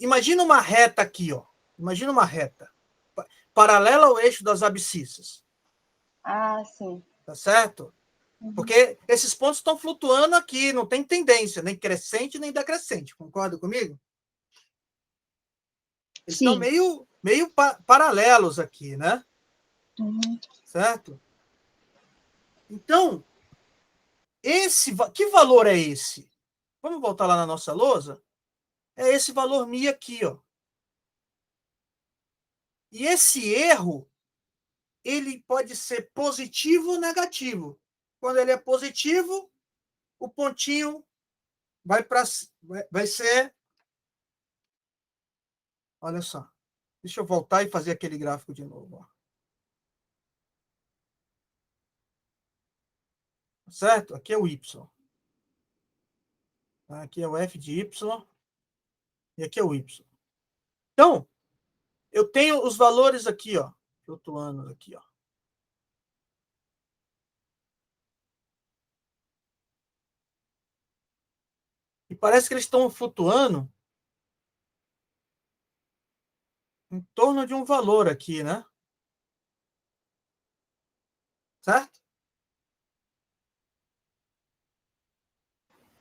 Imagina uma reta aqui, ó. Imagina uma reta. Paralela ao eixo das abscissas. Ah, sim. Tá certo? Uhum. Porque esses pontos estão flutuando aqui, não tem tendência, nem crescente, nem decrescente. Concorda comigo? Eles estão Sim. meio paralelos aqui, né? Uhum. Certo? Então, que valor é esse? Vamos voltar lá na nossa lousa? É esse valor mi aqui, ó. E esse erro, ele pode ser positivo ou negativo. Quando ele é positivo, o pontinho vai ser... Olha só. Deixa eu voltar e fazer aquele gráfico de novo, ó. Certo? Aqui é o y. Aqui é o f de y. E aqui é o y. Então, eu tenho os valores aqui, ó. Flutuando aqui, ó. E parece que eles estão flutuando em torno de um valor aqui, né? Certo?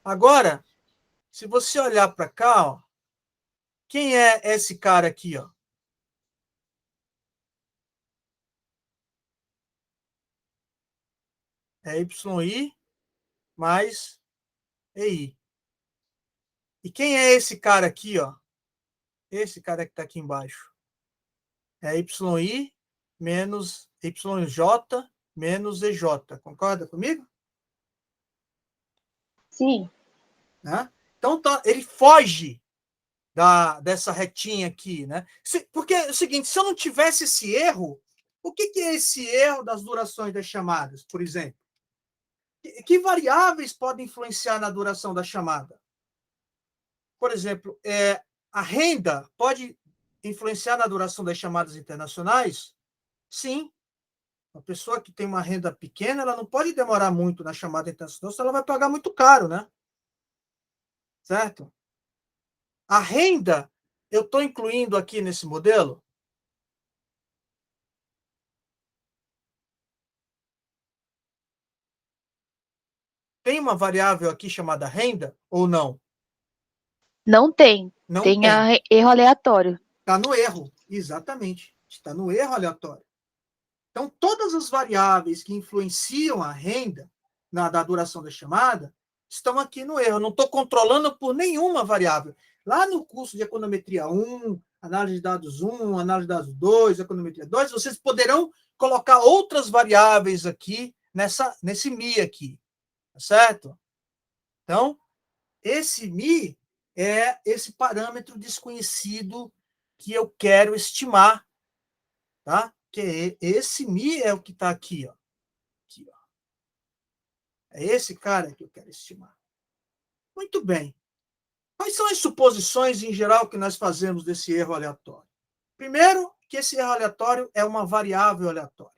Agora, se você olhar para cá, ó, quem é esse cara aqui, ó? É YI mais EI. E quem é esse cara aqui, ó? Esse cara que está aqui embaixo. É YI menos YJ menos EJ. Concorda comigo? Sim. Né? Então, ele foge dessa retinha aqui, né? Porque é o seguinte, se eu não tivesse esse erro, o que é esse erro das durações das chamadas, por exemplo? Que variáveis podem influenciar na duração da chamada? Por exemplo, a renda pode influenciar na duração das chamadas internacionais? Sim. Uma pessoa que tem uma renda pequena, ela não pode demorar muito na chamada internacional, senão ela vai pagar muito caro, né? Certo? A renda, eu estou incluindo aqui nesse modelo? Tem uma variável aqui chamada renda ou não? Não tem. Não Tem tem. erro aleatório. Está no erro, exatamente. Está no erro aleatório. Então, todas as variáveis que influenciam a renda da duração da chamada estão aqui no erro. Eu não estou controlando por nenhuma variável. Lá no curso de econometria 1, análise de dados 1, análise de dados 2, econometria 2, vocês poderão colocar outras variáveis aqui nesse mi aqui. Tá certo? Então, esse mi é esse parâmetro desconhecido que eu quero estimar, tá? Que esse mi é o que está aqui, ó. Aqui, ó. É esse cara que eu quero estimar. Muito bem. Quais são as suposições, em geral, que nós fazemos desse erro aleatório? Primeiro, que esse erro aleatório é uma variável aleatória,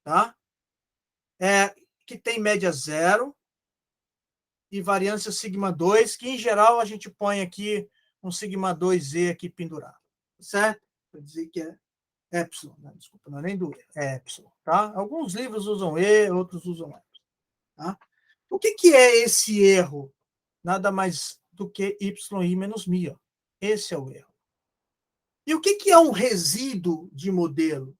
tá? Que tem média zero e variância sigma 2, que, em geral, a gente põe aqui um sigma 2e aqui pendurado, certo? Para dizer que é epsilon, né? Não é nem do E, é epsilon, tá? Alguns livros usam E, outros usam epsilon, tá? O que é esse erro? Nada mais do que yi menos mi. Ó. Esse é o erro. E o que é um resíduo de modelo?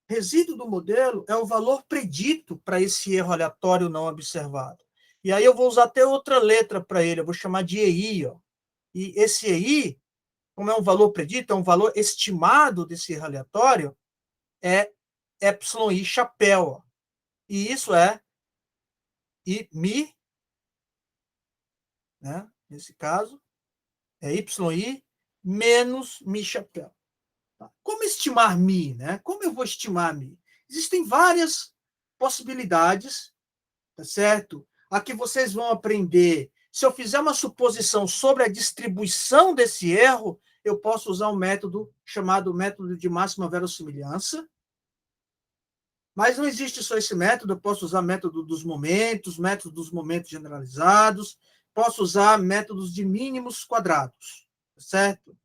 Resíduo do modelo é o valor predito para esse erro aleatório não observado. E aí eu vou usar até outra letra para ele, eu vou chamar de EI. Ó. E esse EI, como é um valor predito, é um valor estimado desse erro aleatório, é εi chapéu. Ó. E isso é I mi, né? Nesse caso, é yi menos mi chapéu. Como estimar mi? Né? Como eu vou estimar mi? Existem várias possibilidades, tá certo? Aqui vocês vão aprender. Se eu fizer uma suposição sobre a distribuição desse erro, eu posso usar um método chamado método de máxima verossimilhança. Mas não existe só esse método, eu posso usar método dos momentos generalizados, posso usar métodos de mínimos quadrados, certo?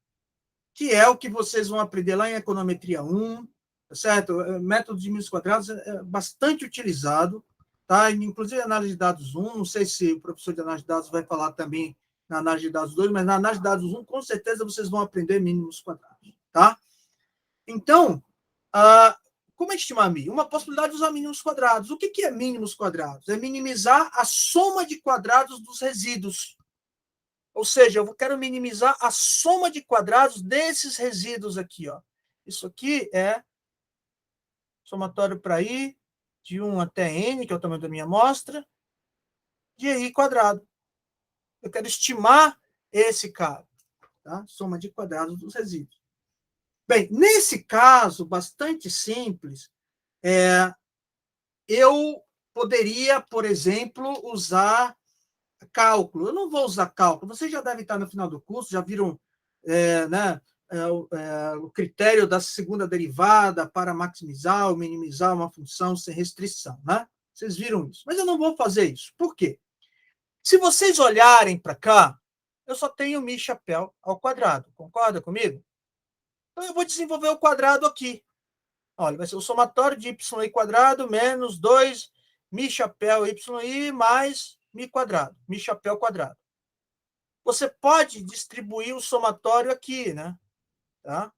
Que é o que vocês vão aprender lá em Econometria 1, certo? O método de mínimos quadrados é bastante utilizado, tá? Inclusive análise de dados 1, não sei se o professor de análise de dados vai falar também na análise de dados 2, mas na análise de dados 1, com certeza vocês vão aprender mínimos quadrados, tá? Então, como estimar mi? Uma possibilidade de usar mínimos quadrados. O que é mínimos quadrados? É minimizar a soma de quadrados dos resíduos. Ou seja, eu quero minimizar a soma de quadrados desses resíduos aqui. Ó. Isso aqui é somatório para i, de 1 até n, que é o tamanho da minha amostra, de i quadrado. Eu quero estimar esse cara. Tá? Soma de quadrados dos resíduos. Bem, nesse caso, bastante simples, eu poderia, por exemplo, usar cálculo. Eu não vou usar cálculo. Vocês já devem estar no final do curso, já viram né, o critério da segunda derivada para maximizar ou minimizar uma função sem restrição. Né? Vocês viram isso. Mas eu não vou fazer isso. Por quê? Se vocês olharem para cá, eu só tenho mi chapéu ao quadrado. Concorda comigo? Então, eu vou desenvolver o quadrado aqui. Olha, vai ser o somatório de yi quadrado menos 2 mi chapéu yi mais mi quadrado, mi chapéu quadrado. Você pode distribuir o somatório aqui, né? Tá?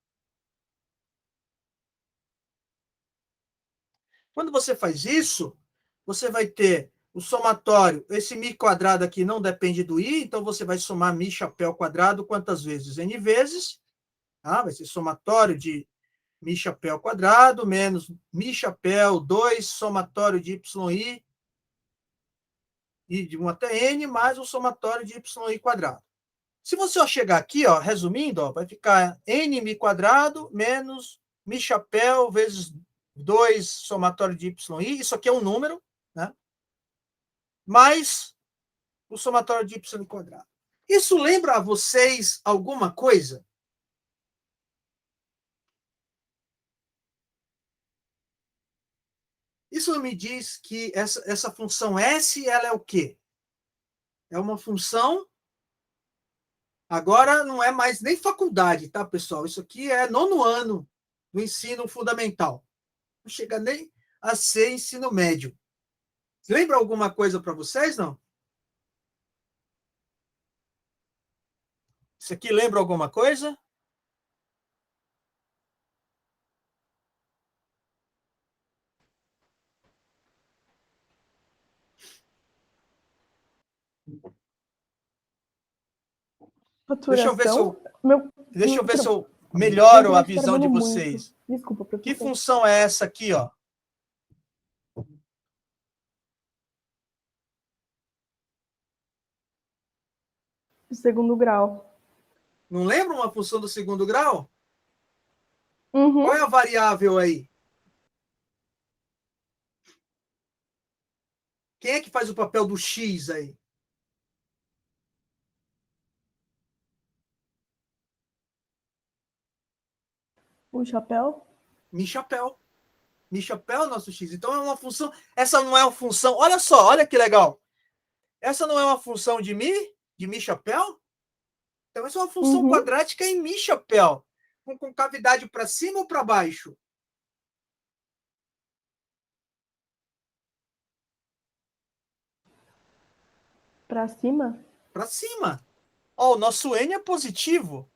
Quando você faz isso, você vai ter o somatório, esse mi quadrado aqui não depende do i, então você vai somar mi chapéu quadrado quantas vezes? N vezes. Tá? Vai ser somatório de mi chapéu quadrado menos mi chapéu 2 somatório de yi, i de 1 até n, mais o somatório de yi quadrado. Se você chegar aqui, ó, resumindo, ó, vai ficar n mi quadrado menos mi chapéu vezes 2 somatório de yi, isso aqui é um número, né? Mais o somatório de y quadrado. Isso lembra a vocês alguma coisa? Isso me diz que essa função S, ela é o quê? É uma função... Agora não é mais nem faculdade, tá, pessoal? Isso aqui é 9º ano do ensino fundamental. Não chega nem a ser ensino médio. Lembra alguma coisa para vocês, não? Isso aqui lembra alguma coisa? Deixa eu ver se eu, se eu melhoro a visão de vocês. Desculpa, professor. Que função é essa aqui, ó? De segundo grau. Não lembra uma função do segundo grau? Uhum. Qual é a variável aí? Quem é que faz o papel do x aí? O chapéu? Mi chapéu. Mi chapéu é o nosso x. Então é uma função... Essa não é uma função... Olha só, olha que legal. Essa não é uma função de mi chapéu? Então essa é uma função quadrática em mi chapéu. Com cavidade para cima ou para baixo? Para cima? Para cima. Ó, o nosso N é positivo.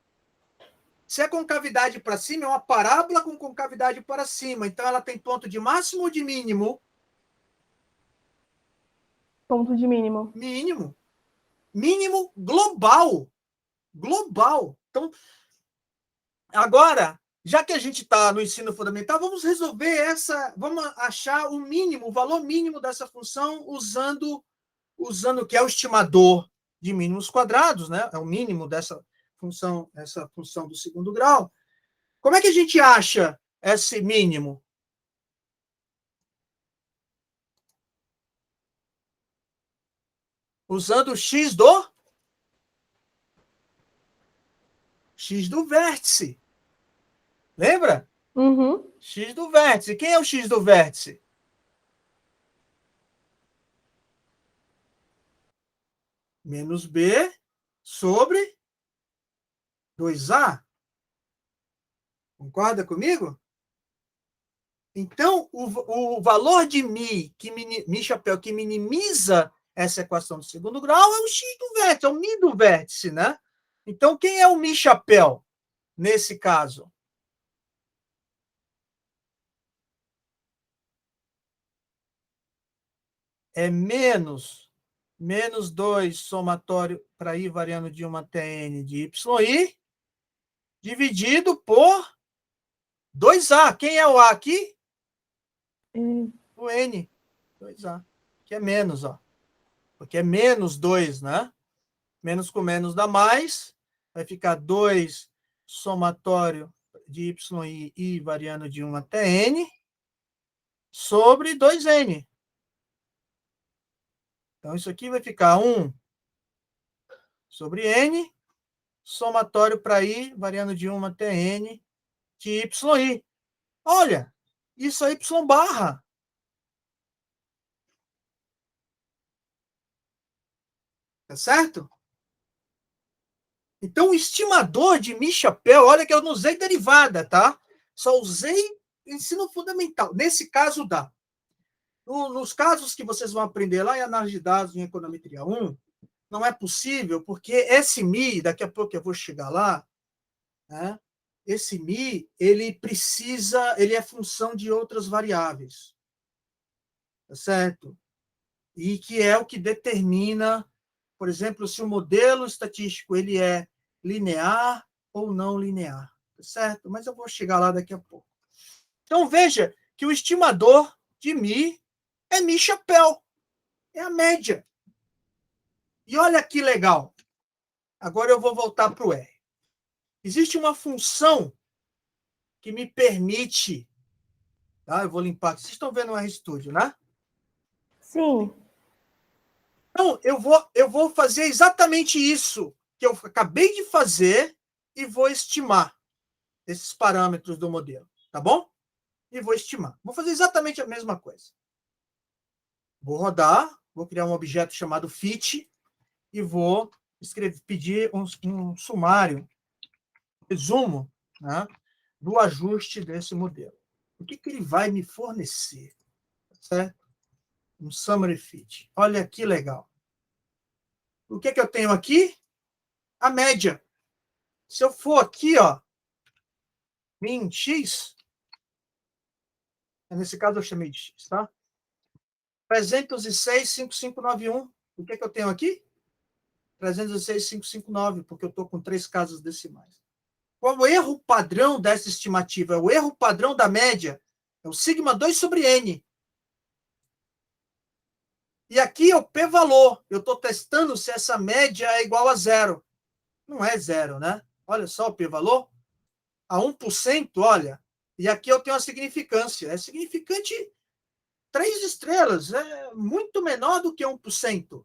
Se a concavidade para cima é uma parábola com concavidade para cima, então ela tem ponto de máximo ou de mínimo? Ponto de mínimo. Mínimo. Mínimo global. Global. Então, agora, já que a gente está no ensino fundamental, vamos resolver vamos achar o mínimo, o valor mínimo dessa função usando o que é o estimador de mínimos quadrados, né? É o mínimo dessa função, essa função do segundo grau. Como é que a gente acha esse mínimo? Usando o x do vértice. Lembra? Uhum. X do vértice. Quem é o x do vértice? Menos b sobre 2a. Concorda comigo? Então, o valor de mi chapéu, que minimiza essa equação do segundo grau, é o x do vértice, é o mi do vértice, né? Então, quem é o mi chapéu nesse caso? É menos 2 somatório para i variando de 1 até n de yi, dividido por 2a. Quem é o a aqui? O n. 2a. Que é menos, ó. Porque é menos 2, né? Menos com menos dá mais. Vai ficar 2 somatório de i variando de 1 até n sobre 2n. Então, isso aqui vai ficar 1 sobre n, somatório para i variando de 1 até n de yi. Olha, isso é y barra. Tá certo? Então, o estimador de mi chapéu, olha que eu não usei derivada, tá? Só usei ensino fundamental. Nesse caso, dá. Nos casos que vocês vão aprender lá em análise de dados em econometria 1, não é possível, porque esse mi, daqui a pouco eu vou chegar lá, né? Esse mi, ele é função de outras variáveis. Tá certo? E que é o que determina, por exemplo, se o modelo estatístico ele é linear ou não linear, tá certo? Mas eu vou chegar lá daqui a pouco. Então, veja que o estimador de mi é mi chapéu, é a média. E olha que legal. Agora eu vou voltar para o R. Existe uma função que me permite... Tá? Eu vou limpar aqui. Vocês estão vendo o RStudio, né? Sim. Então, eu vou fazer exatamente isso que eu acabei de fazer e vou estimar esses parâmetros do modelo, tá bom? E vou estimar. Vou fazer exatamente a mesma coisa. Vou rodar, vou criar um objeto chamado fit e vou pedir um sumário, resumo, né, do ajuste desse modelo. O que ele vai me fornecer? Certo? Um summary fit. Olha que legal. O que eu tenho aqui? A média. Se eu for aqui, ó, min x, nesse caso eu chamei de x, tá? 306,5591. O que eu tenho aqui? 306,559, porque eu estou com 3 casas decimais. Qual é o erro padrão dessa estimativa? É o erro padrão da média. É o sigma 2 sobre n. E aqui é o p-valor. Eu estou testando se essa média é igual a zero. Não é zero, né? Olha só o p-valor. A 1%, olha. E aqui eu tenho a significância. É significante 3 estrelas. É muito menor do que 1%.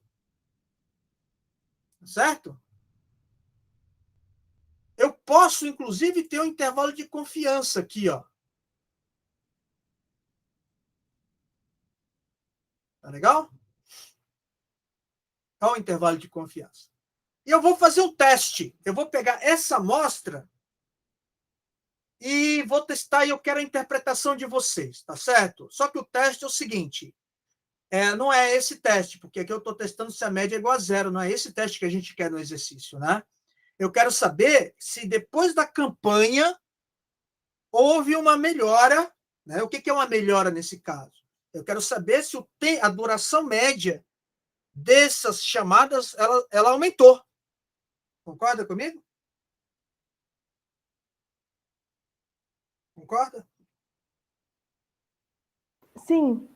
Certo? Eu posso, inclusive, ter um intervalo de confiança aqui, ó. Tá legal? Olha o intervalo de confiança. E eu vou fazer um teste. Eu vou pegar essa amostra e vou testar e eu quero a interpretação de vocês, tá certo? Só que o teste é o seguinte. Não é esse teste, porque aqui eu estou testando se a média é igual a zero, não é esse teste que a gente quer no exercício, né? Eu quero saber se depois da campanha houve uma melhora, né? O que é uma melhora nesse caso? Eu quero saber se a duração média dessas chamadas ela aumentou. Concorda comigo? Concorda? Sim.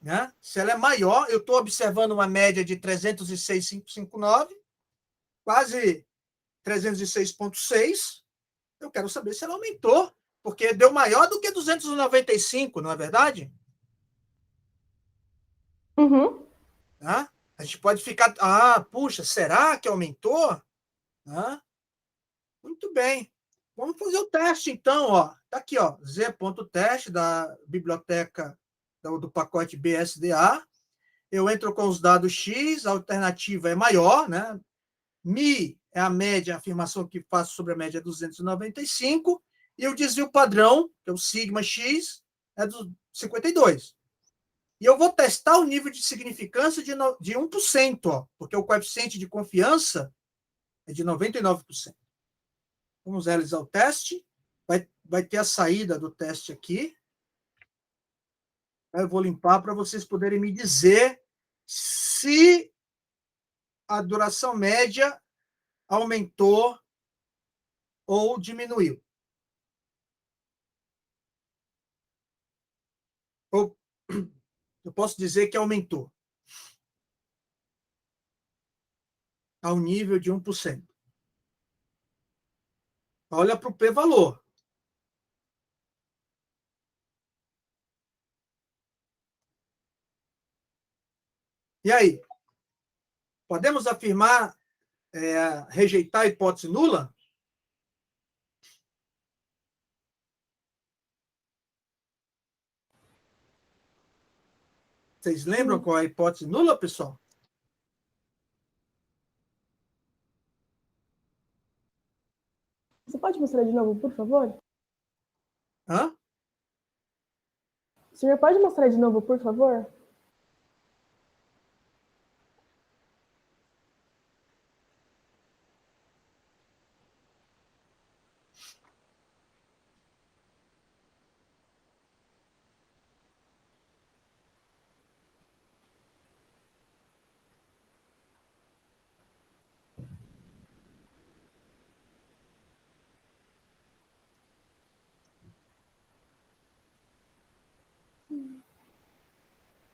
Né? Se ela é maior, eu estou observando uma média de 306,559, quase 306,6. Eu quero saber se ela aumentou, porque deu maior do que 295, não é verdade? Uhum. Né? A gente pode ficar, puxa, será que aumentou? Né? Muito bem. Vamos fazer o teste, então. Ó. Tá aqui, ó, z.teste da biblioteca do pacote BSDA. Eu entro com os dados X, a alternativa é maior, né? Mi é a média, a afirmação que faço sobre a média é 295, e o desvio padrão, que é o sigma X, é do 52. E eu vou testar o nível de significância de 1%, ó, porque o coeficiente de confiança é de 99%. Vamos realizar o teste. Vai ter a saída do teste aqui. Eu vou limpar para vocês poderem me dizer se a duração média aumentou ou diminuiu. Ou eu posso dizer que aumentou ao nível de 1%. Olha para o p-valor. E aí? Podemos afirmar, rejeitar a hipótese nula? Vocês lembram qual é a hipótese nula, pessoal? Você pode mostrar de novo, por favor? Hã? O senhor pode mostrar de novo, por favor?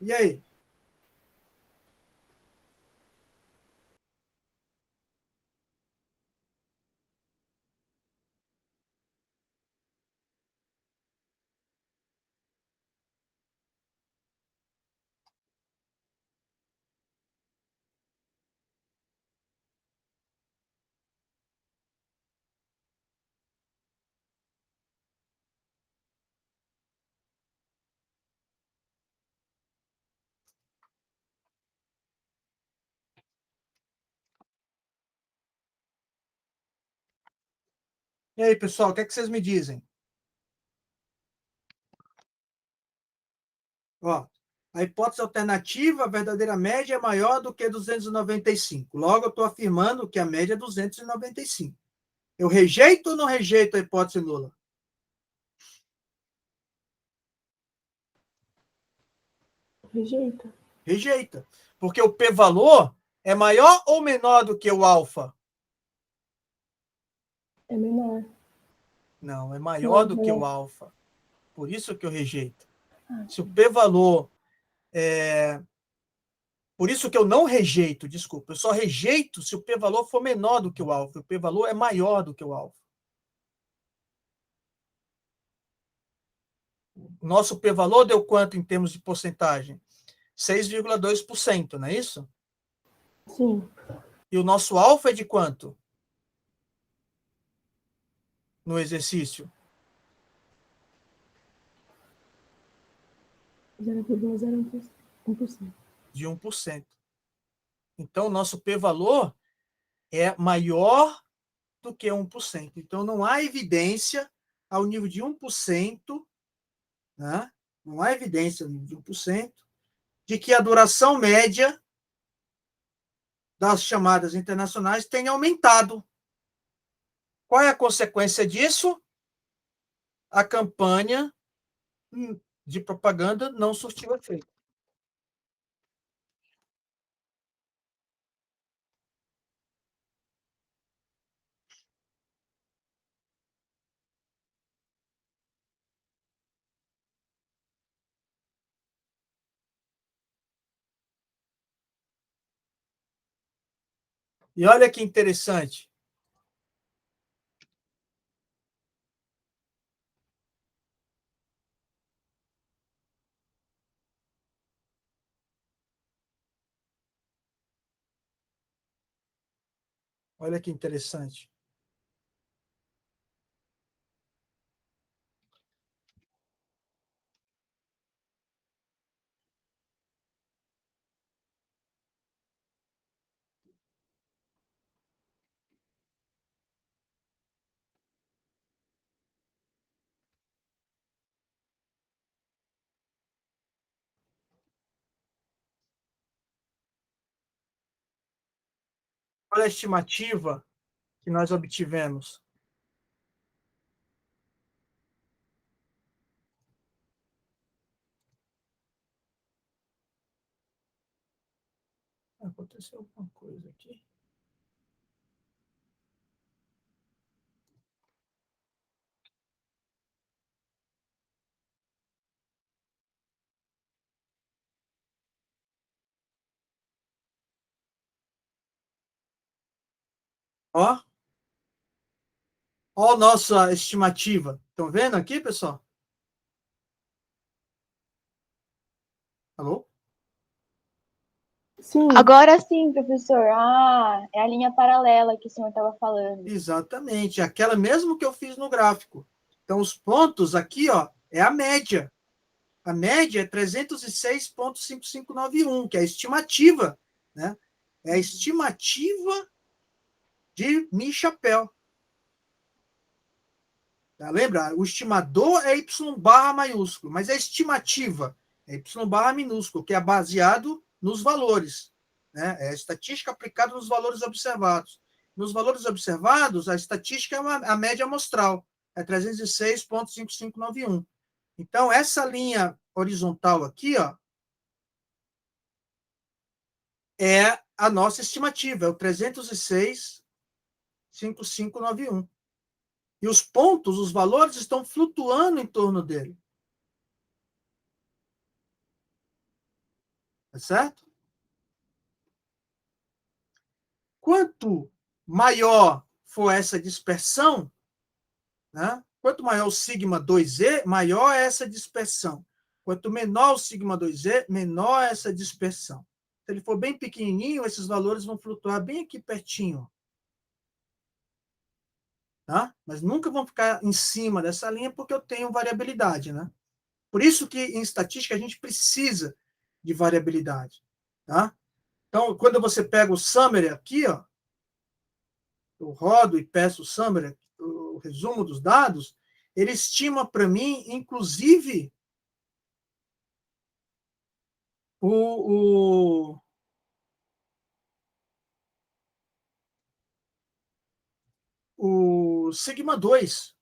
E aí? E aí, pessoal, o que é que vocês me dizem? Ó, a hipótese alternativa, a verdadeira média é maior do que 295. Logo, eu estou afirmando que a média é 295. Eu rejeito ou não rejeito a hipótese nula? Rejeita. Rejeita. Porque o p-valor é maior ou menor do que o alfa? É menor. Não, é maior do que o Menor. alfa. Por isso que eu rejeito. Se o p-valor Por isso que eu não rejeito, desculpa, eu só rejeito se o p-valor for menor do que o alfa. O p-valor é maior do que o alfa. Nosso p-valor deu quanto em termos de porcentagem? 6,2%, não é isso? Sim. E o nosso alfa é de quanto? No exercício? 0,01%. De 1%. Então, o nosso p-valor é maior do que 1%. Então, não há evidência ao nível de 1%, né? Não há evidência ao nível de 1%, de que a duração média das chamadas internacionais tem aumentado. Qual é a consequência disso? A campanha de propaganda não surtiu efeito. E olha que interessante. Olha que interessante. Qual é a estimativa que nós obtivemos? Aconteceu alguma coisa aqui? Ó, ó a nossa estimativa. Estão vendo aqui, pessoal? Alô? Sim. Agora sim, professor. Ah, é a linha paralela que o senhor estava falando. Exatamente, aquela mesmo que eu fiz no gráfico. Então, os pontos aqui, ó, é a média. A média é 306,5591, que é a estimativa, né? É a estimativa de Mi-Chapéu. Tá? Lembra? O estimador é Y barra maiúsculo, mas a estimativa é Y barra minúsculo, que é baseado nos valores. Né? É a estatística aplicada nos valores observados. Nos valores observados, a estatística é a média amostral, é 306,5591. Então, essa linha horizontal aqui, ó, é a nossa estimativa, é o 306,5591. E os pontos, os valores estão flutuando em torno dele. Tá certo? Quanto maior for essa dispersão, né? Quanto maior o sigma 2e, maior é essa dispersão. Quanto menor o sigma 2e, menor é essa dispersão. Se ele for bem pequenininho, esses valores vão flutuar bem aqui pertinho. Tá? Mas nunca vão ficar em cima dessa linha porque eu tenho variabilidade, né? Por isso que em estatística a gente precisa de variabilidade, tá? Então, quando você pega o summary aqui, ó, eu rodo e peço o summary, o resumo dos dados, ele estima para mim, inclusive, o sigma 2.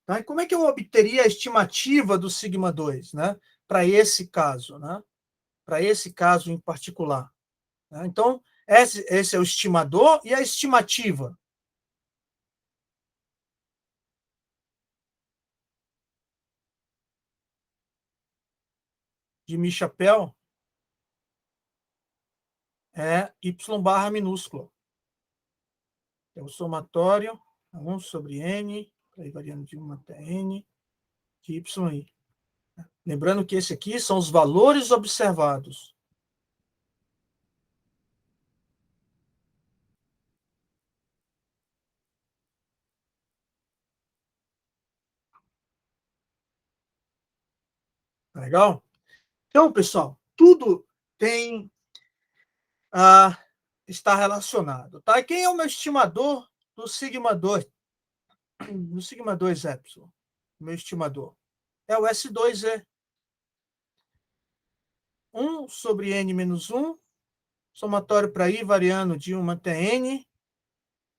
Tá? E como é que eu obteria a estimativa do sigma 2, né? Para esse caso, né? Para esse caso em particular. Né? Então, esse é o estimador e a estimativa. De Mi-Chapéu é Y barra minúsculo. É o somatório 1 sobre N, aí variando de 1 até N, de YI. Lembrando que esse aqui são os valores observados. Legal? Então, pessoal, tudo tem está relacionado. Tá? E quem é o meu estimador do sigma 2? Do sigma 2 epsilon? Meu estimador é o S2E. 1 sobre n menos 1, somatório para i variando de 1 até n,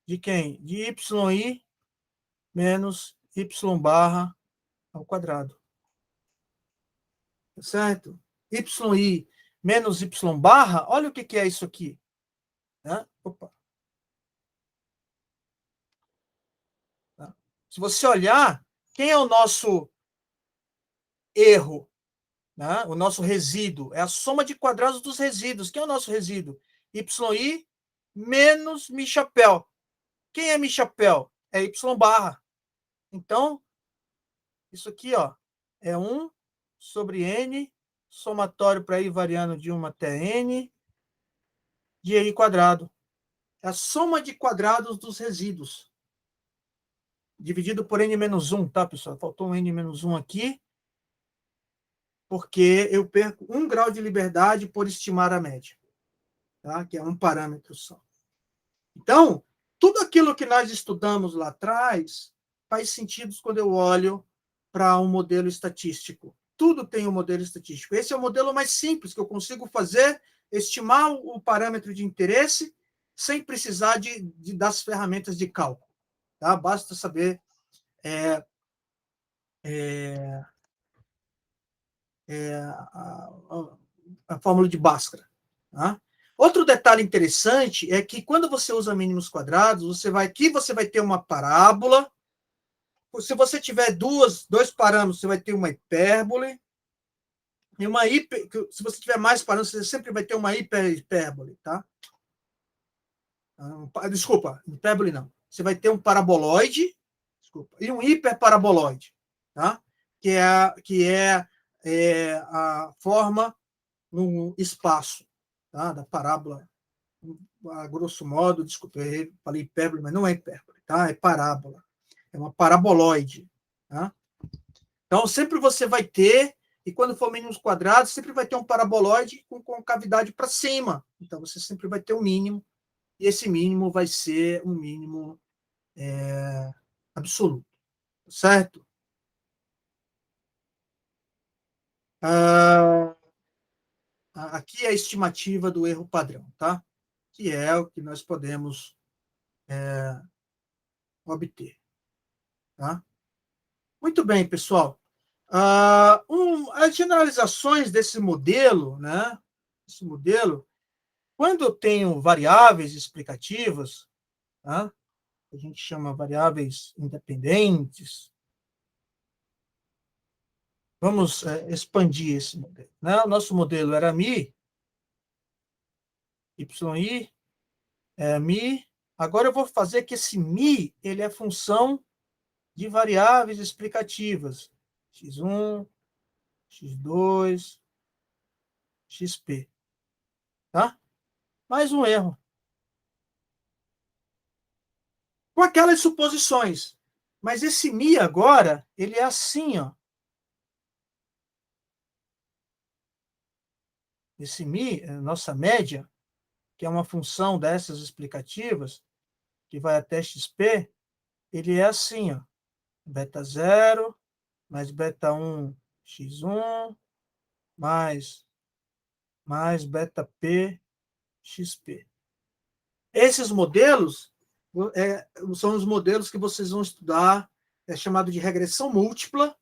de quem? De yi menos y barra ao quadrado. Certo? yi menos y barra, olha o que é isso aqui. Né? Opa. Tá? Se você olhar, quem é o nosso erro? Né? O nosso resíduo é a soma de quadrados dos resíduos. Quem é o nosso resíduo? yi menos mi chapéu. Quem é mi chapéu? É y barra. Então, isso aqui ó, é 1 sobre n, somatório para i variando de 1 até n, de i quadrado. É a soma de quadrados dos resíduos. Dividido por n menos 1, tá, pessoal? Faltou um n menos 1 aqui, porque eu perco 1 grau de liberdade por estimar a média, tá? Que é um parâmetro só. Então, tudo aquilo que nós estudamos lá atrás faz sentido quando eu olho para um modelo estatístico. Tudo tem um modelo estatístico. Esse é o modelo mais simples que eu consigo fazer, estimar o parâmetro de interesse sem precisar das ferramentas de cálculo. Tá? Basta saber a fórmula de Bhaskara. Tá? Outro detalhe interessante é que quando você usa mínimos quadrados, você vai ter uma parábola. Se você tiver dois parâmetros, você vai ter uma hipérbole. E se você tiver mais parâmetros, você sempre vai ter uma hipérbole, tá? Desculpa, hipérbole não. Você vai ter um paraboloide, e um hiperparaboloide, tá? Que é a forma no espaço, tá? Da parábola. A grosso modo, desculpa, eu falei hipérbole, mas não é hipérbole, tá? É parábola. É uma paraboloide, tá? Então, sempre você vai ter, e quando for mínimos quadrados, sempre vai ter um paraboloide com cavidade para cima. Então, você sempre vai ter um mínimo, e esse mínimo vai ser um mínimo absoluto, certo? Aqui é a estimativa do erro padrão, tá? Que é o que nós podemos obter. Tá? Muito bem, pessoal. As generalizações desse modelo, né? Esse modelo, quando eu tenho variáveis explicativas, tá? A gente chama variáveis independentes. Vamos expandir esse modelo. Né? O nosso modelo era mi, yi, mi. Agora eu vou fazer que esse mi ele é função de variáveis explicativas. x1, x2, xp. Tá? Mais um erro. Com aquelas suposições. Mas esse mi agora, ele é assim, ó. Esse mi, a nossa média, que é uma função dessas explicativas, que vai até xp, ele é assim, ó. Beta 0 mais beta 1 x1 mais beta p xp. Esses modelos são os modelos que vocês vão estudar, é chamado de regressão múltipla.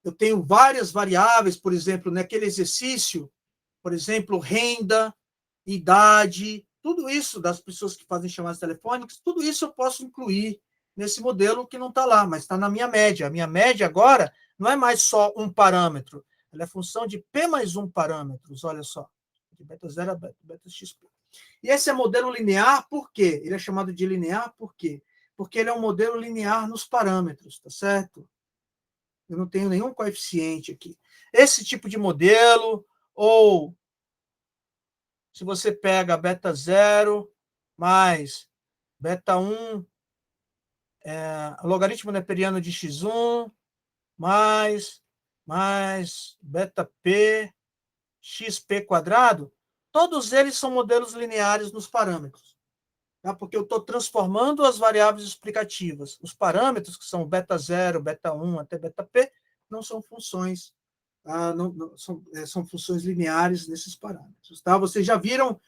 Eu tenho várias variáveis, por exemplo, naquele exercício, por exemplo, renda, idade, tudo isso das pessoas que fazem chamadas telefônicas, tudo isso eu posso incluir nesse modelo que não está lá, mas está na minha média. A minha média agora não é mais só um parâmetro, ela é função de P mais um parâmetros, olha só, de beta 0 a beta xp. E esse é modelo linear, por quê? Ele é chamado de linear por quê? Porque ele é um modelo linear nos parâmetros, tá certo? Eu não tenho nenhum coeficiente aqui. Esse tipo de modelo, ou se você pega beta 0 mais beta 1, logaritmo neperiano de x1 mais beta p xp quadrado, todos eles são modelos lineares nos parâmetros. Tá? Porque eu estou transformando as variáveis explicativas. Os parâmetros, que são beta 0, beta 1 até beta p, não são funções são funções lineares nesses parâmetros. Tá? Vocês já viram,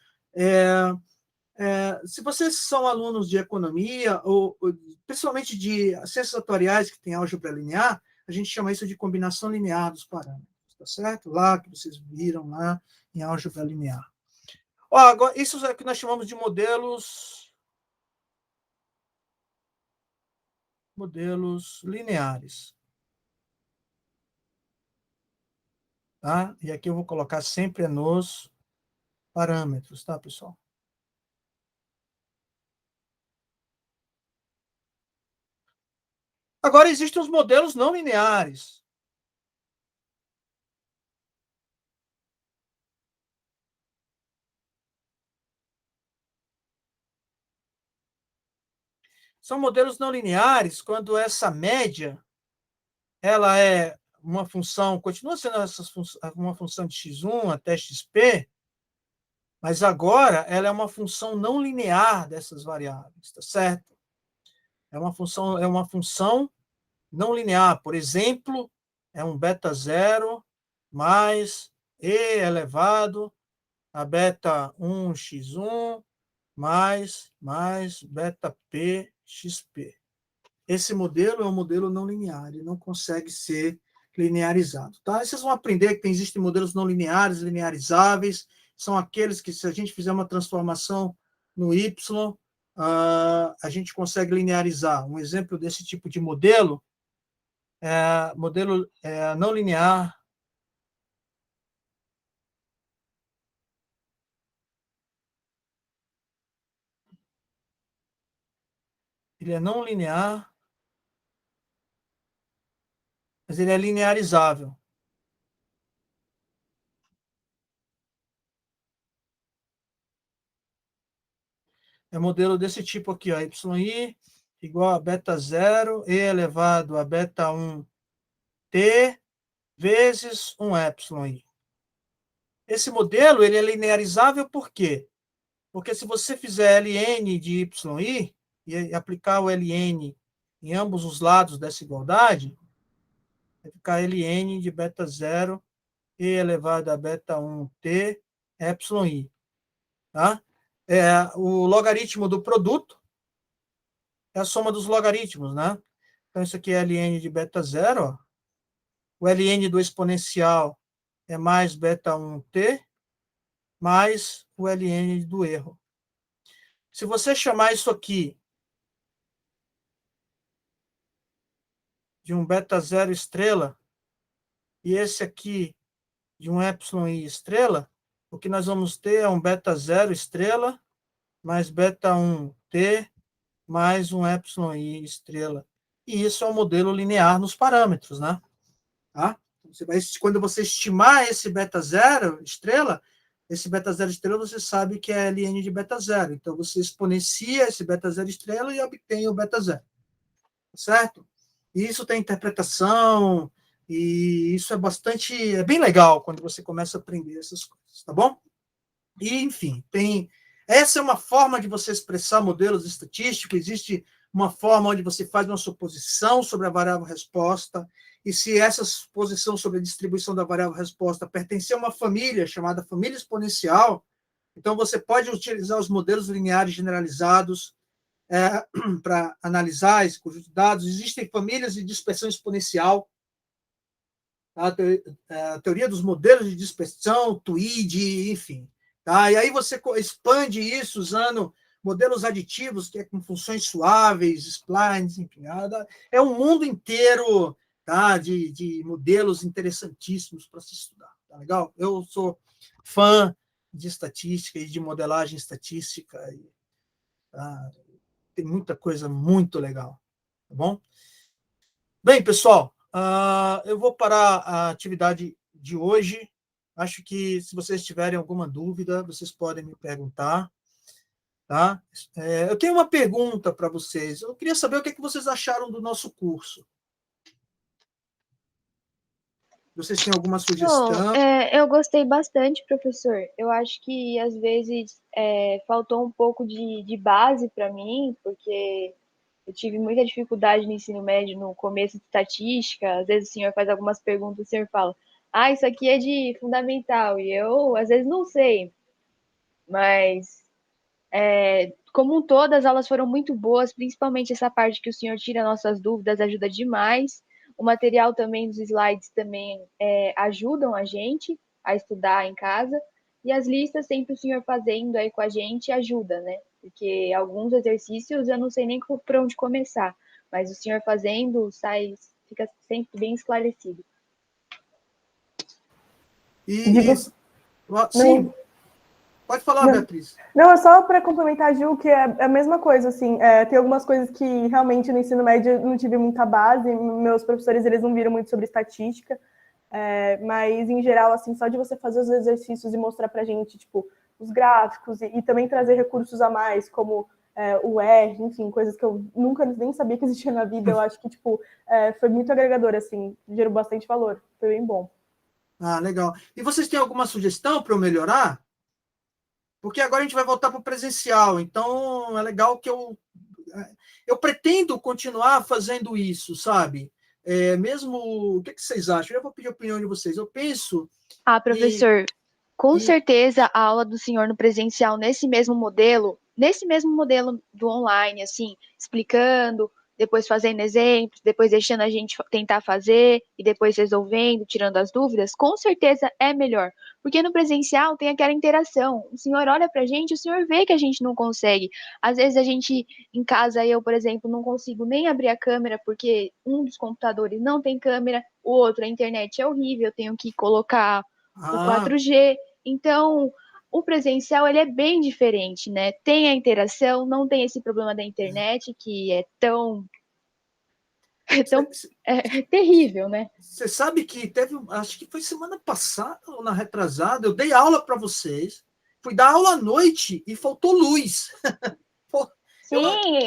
se vocês são alunos de economia, ou principalmente de ciências atuariais que tem álgebra linear, a gente chama isso de combinação linear dos parâmetros, tá certo? Lá que vocês viram lá em álgebra linear. Ó, agora, isso é o que nós chamamos de modelos lineares. Tá? E aqui eu vou colocar sempre nos parâmetros, tá, pessoal? Agora, existem os modelos não lineares. São modelos não lineares quando essa média ela é uma função, continua sendo uma função de x1 até xp, mas agora ela é uma função não linear dessas variáveis, tá certo? É uma função não linear. Por exemplo, é um beta zero mais e elevado a beta 1 x1 mais beta p xp. Esse modelo é um modelo não linear, ele não consegue ser linearizado. Tá? E vocês vão aprender que existem modelos não lineares, linearizáveis, são aqueles que, se a gente fizer uma transformação no y, a gente consegue linearizar. Um exemplo desse tipo de modelo não linear. Ele é não linear, mas ele é linearizável. É modelo desse tipo aqui, ó, yi igual a beta 0, e elevado a beta 1, t, vezes um epsilon i. Esse modelo ele é linearizável por quê? Porque se você fizer ln de yi e aplicar o ln em ambos os lados dessa igualdade, vai ficar ln de beta 0 e elevado a beta 1 t epsilon i. Tá? O logaritmo do produto é a soma dos logaritmos, né? Então, isso aqui é ln de beta 0. Ó. O ln do exponencial é mais beta 1t, mais o ln do erro. Se você chamar isso aqui de um beta 0 estrela, e esse aqui de um epsilon i estrela, o que nós vamos ter é um beta 0 estrela, mais beta 1t, mais um epsilon i estrela. E isso é um modelo linear nos parâmetros, né? Tá? Quando você estimar esse beta 0 estrela, esse beta 0 estrela você sabe que é ln de beta 0. Então, você exponencia esse beta 0 estrela e obtém o beta 0. Certo? E isso tem interpretação, e isso é bem legal quando você começa a aprender essas coisas, tá bom? E, enfim, essa é uma forma de você expressar modelos estatísticos. Existe uma forma onde você faz uma suposição sobre a variável resposta, e se essa suposição sobre a distribuição da variável resposta pertencer a uma família chamada família exponencial, então você pode utilizar os modelos lineares generalizados para analisar esse conjunto de dados. Existem famílias de dispersão exponencial, a teoria dos modelos de dispersão, Tweed, enfim. Tá? E aí você expande isso usando modelos aditivos, que é com funções suaves, splines, enfim. É um mundo inteiro, tá, de modelos interessantíssimos para se estudar. Tá legal? Eu sou fã de estatística e de modelagem estatística. Tá? Tem muita coisa muito legal. Tá bom? Bem, pessoal, eu vou parar a atividade de hoje. Acho que, se vocês tiverem alguma dúvida, vocês podem me perguntar. Tá? Eu tenho uma pergunta para vocês. Eu queria saber o que vocês acharam do nosso curso. Vocês têm alguma sugestão? Eu gostei bastante, professor. Eu acho que, às vezes, faltou um pouco de base para mim, porque eu tive muita dificuldade no ensino médio, no começo de estatística. Às vezes o senhor faz algumas perguntas, o senhor fala, isso aqui é de fundamental, e eu, às vezes, não sei, mas, como um todo, as aulas foram muito boas, principalmente essa parte que o senhor tira nossas dúvidas, ajuda demais. O material também dos slides também ajudam a gente a estudar em casa, e as listas sempre o senhor fazendo aí com a gente ajuda, né? Porque alguns exercícios eu não sei nem por onde começar, mas o senhor fazendo fica sempre bem esclarecido. E, sim, pode falar, Beatriz. Não, é só para complementar, Gil, que é a mesma coisa, assim, tem algumas coisas que realmente no ensino médio eu não tive muita base, meus professores, eles não viram muito sobre estatística, mas, em geral, assim, só de você fazer os exercícios e mostrar pra gente, tipo, os gráficos e também trazer recursos a mais, como o R, enfim, coisas que eu nunca nem sabia que existia na vida, eu acho que, tipo, foi muito agregador, assim, gerou bastante valor, foi bem bom. Ah, legal. E vocês têm alguma sugestão para eu melhorar? Porque agora a gente vai voltar para o presencial, então é legal que eu pretendo continuar fazendo isso, sabe? Mesmo, o que vocês acham? Eu vou pedir a opinião de vocês. Eu penso Professor, com e certeza a aula do senhor no presencial nesse mesmo modelo do online, assim, explicando, depois fazendo exemplos, depois deixando a gente tentar fazer e depois resolvendo, tirando as dúvidas, com certeza é melhor. Porque no presencial tem aquela interação. O senhor olha pra gente, o senhor vê que a gente não consegue. Às vezes a gente, em casa, eu, por exemplo, não consigo nem abrir a câmera porque um dos computadores não tem câmera, o outro, a internet é horrível, eu tenho que colocar o ah, 4G. Então, o presencial ele é bem diferente, né? Tem a interação, não tem esse problema da internet que é tão, é tão terrível, né? você sabe que teve, acho que foi semana passada ou na retrasada, eu dei aula para vocês, fui dar aula à noite e faltou luz. Eu, Sim,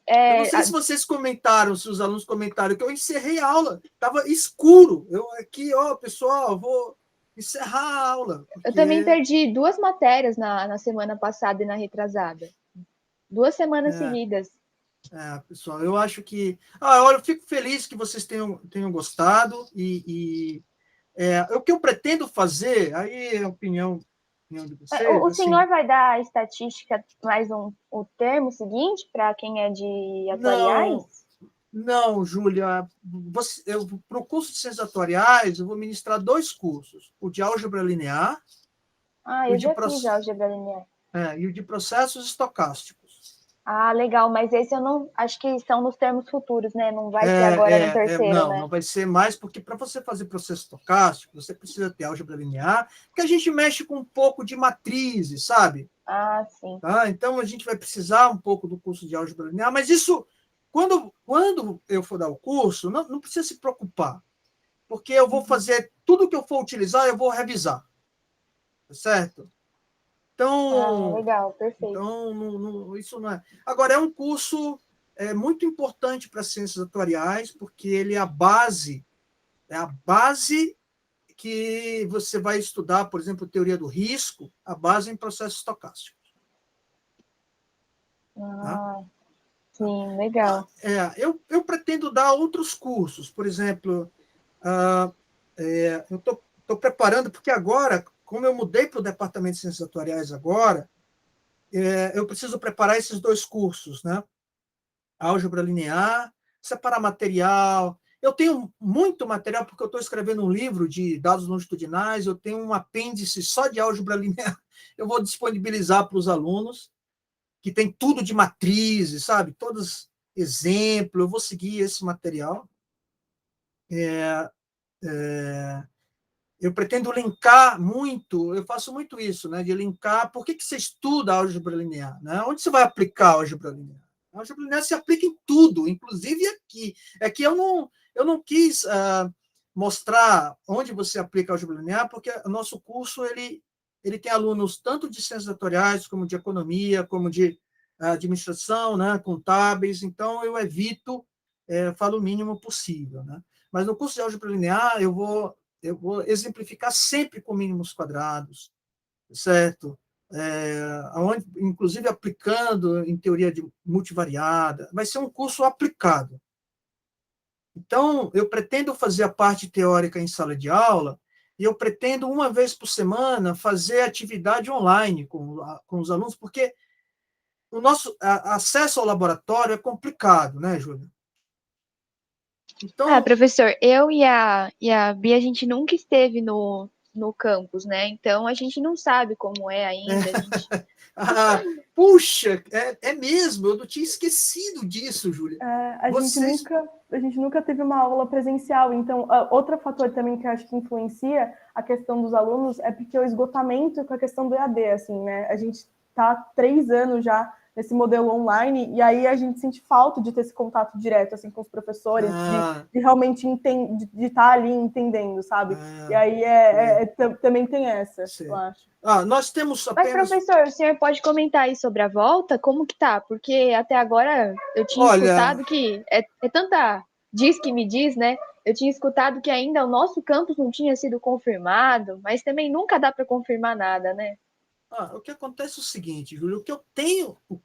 eu não sei se vocês comentaram, se os alunos comentaram, que eu encerrei a aula, estava escuro. Eu aqui, pessoal, vou encerrar a aula, eu também porque perdi 2 matérias na semana passada e na retrasada. 2 semanas é, seguidas. pessoal, eu acho que. Olha, eu fico feliz que vocês tenham gostado, o que eu pretendo fazer, aí é a opinião de vocês, O assim, senhor vai dar a estatística mais o termo seguinte para quem é de atuariais? não. Não, Júlia, para o curso de Ciências Atuariais, eu vou ministrar 2 cursos, o de álgebra linear e o Eu de, já fiz álgebra linear. e o de processos estocásticos. Legal, mas esse eu não. Acho que estão nos termos futuros, né? Não vai ser agora no terceiro, Não, né? não vai ser mais, porque para você fazer processo estocástico, você precisa ter álgebra linear, porque a gente mexe com um pouco de matrizes, sabe? Sim. Tá? Então, a gente vai precisar um pouco do curso de álgebra linear, mas isso, quando eu for dar o curso, não precisa se preocupar, porque eu vou fazer tudo que eu for utilizar, eu vou revisar, certo? Então, Legal, perfeito. isso não é. Agora, é um curso muito importante para ciências atuariais, porque ele é a base que você vai estudar, por exemplo, teoria do risco, a base em processos estocásticos. Tá? Sim, legal. Eu pretendo dar outros cursos, por exemplo, eu estou preparando, porque agora, como eu mudei para o departamento de ciências atuariais agora, eu preciso preparar esses 2 cursos, né? Álgebra linear, separar material. Eu tenho muito material, porque eu estou escrevendo um livro de dados longitudinais, eu tenho um apêndice só de álgebra linear, eu vou disponibilizar para os alunos, que tem tudo de matrizes, sabe? Todos exemplos, eu vou seguir esse material. Eu pretendo linkar muito, eu faço muito isso, né? De linkar, por que você estuda a álgebra linear? Né? Onde você vai aplicar a álgebra linear? A álgebra linear se aplica em tudo, inclusive aqui. É que eu não quis mostrar onde você aplica a álgebra linear, porque o nosso curso ele tem alunos tanto de ciências atuariais, como de economia, como de administração, né? Contábeis, então eu evito, falo o mínimo possível. Né? Mas no curso de álgebra linear, eu vou exemplificar sempre com mínimos quadrados, certo? Inclusive aplicando em teoria de multivariada, vai ser um curso aplicado. Então, eu pretendo fazer a parte teórica em sala de aula e eu pretendo, uma vez por semana, fazer atividade online com os alunos, porque o nosso acesso ao laboratório é complicado, né, Júlia? Ah, Então, professor, eu e a Bia, a gente nunca esteve no campus, né? Então a gente não sabe como é ainda. A gente... ah, puxa, é mesmo, eu não tinha esquecido disso, Júlia. Vocês. A gente nunca teve uma aula presencial, então outro fator também que eu acho que influencia a questão dos alunos é porque o esgotamento com a questão do EAD, assim, né? A gente está 3 anos já nesse modelo online, e aí a gente sente falta de ter esse contato direto, assim, com os professores, de realmente de estar ali entendendo, sabe? E aí também tem essa, eu acho. Nós temos Mas, apenas. professor, o senhor pode comentar aí sobre a volta? Como que tá? Porque até agora eu tinha Olha, escutado que é tanta diz que me diz, né? Eu tinha escutado que ainda o nosso campus não tinha sido confirmado, mas também nunca dá para confirmar nada, né? o que acontece é o seguinte, Júlio, o que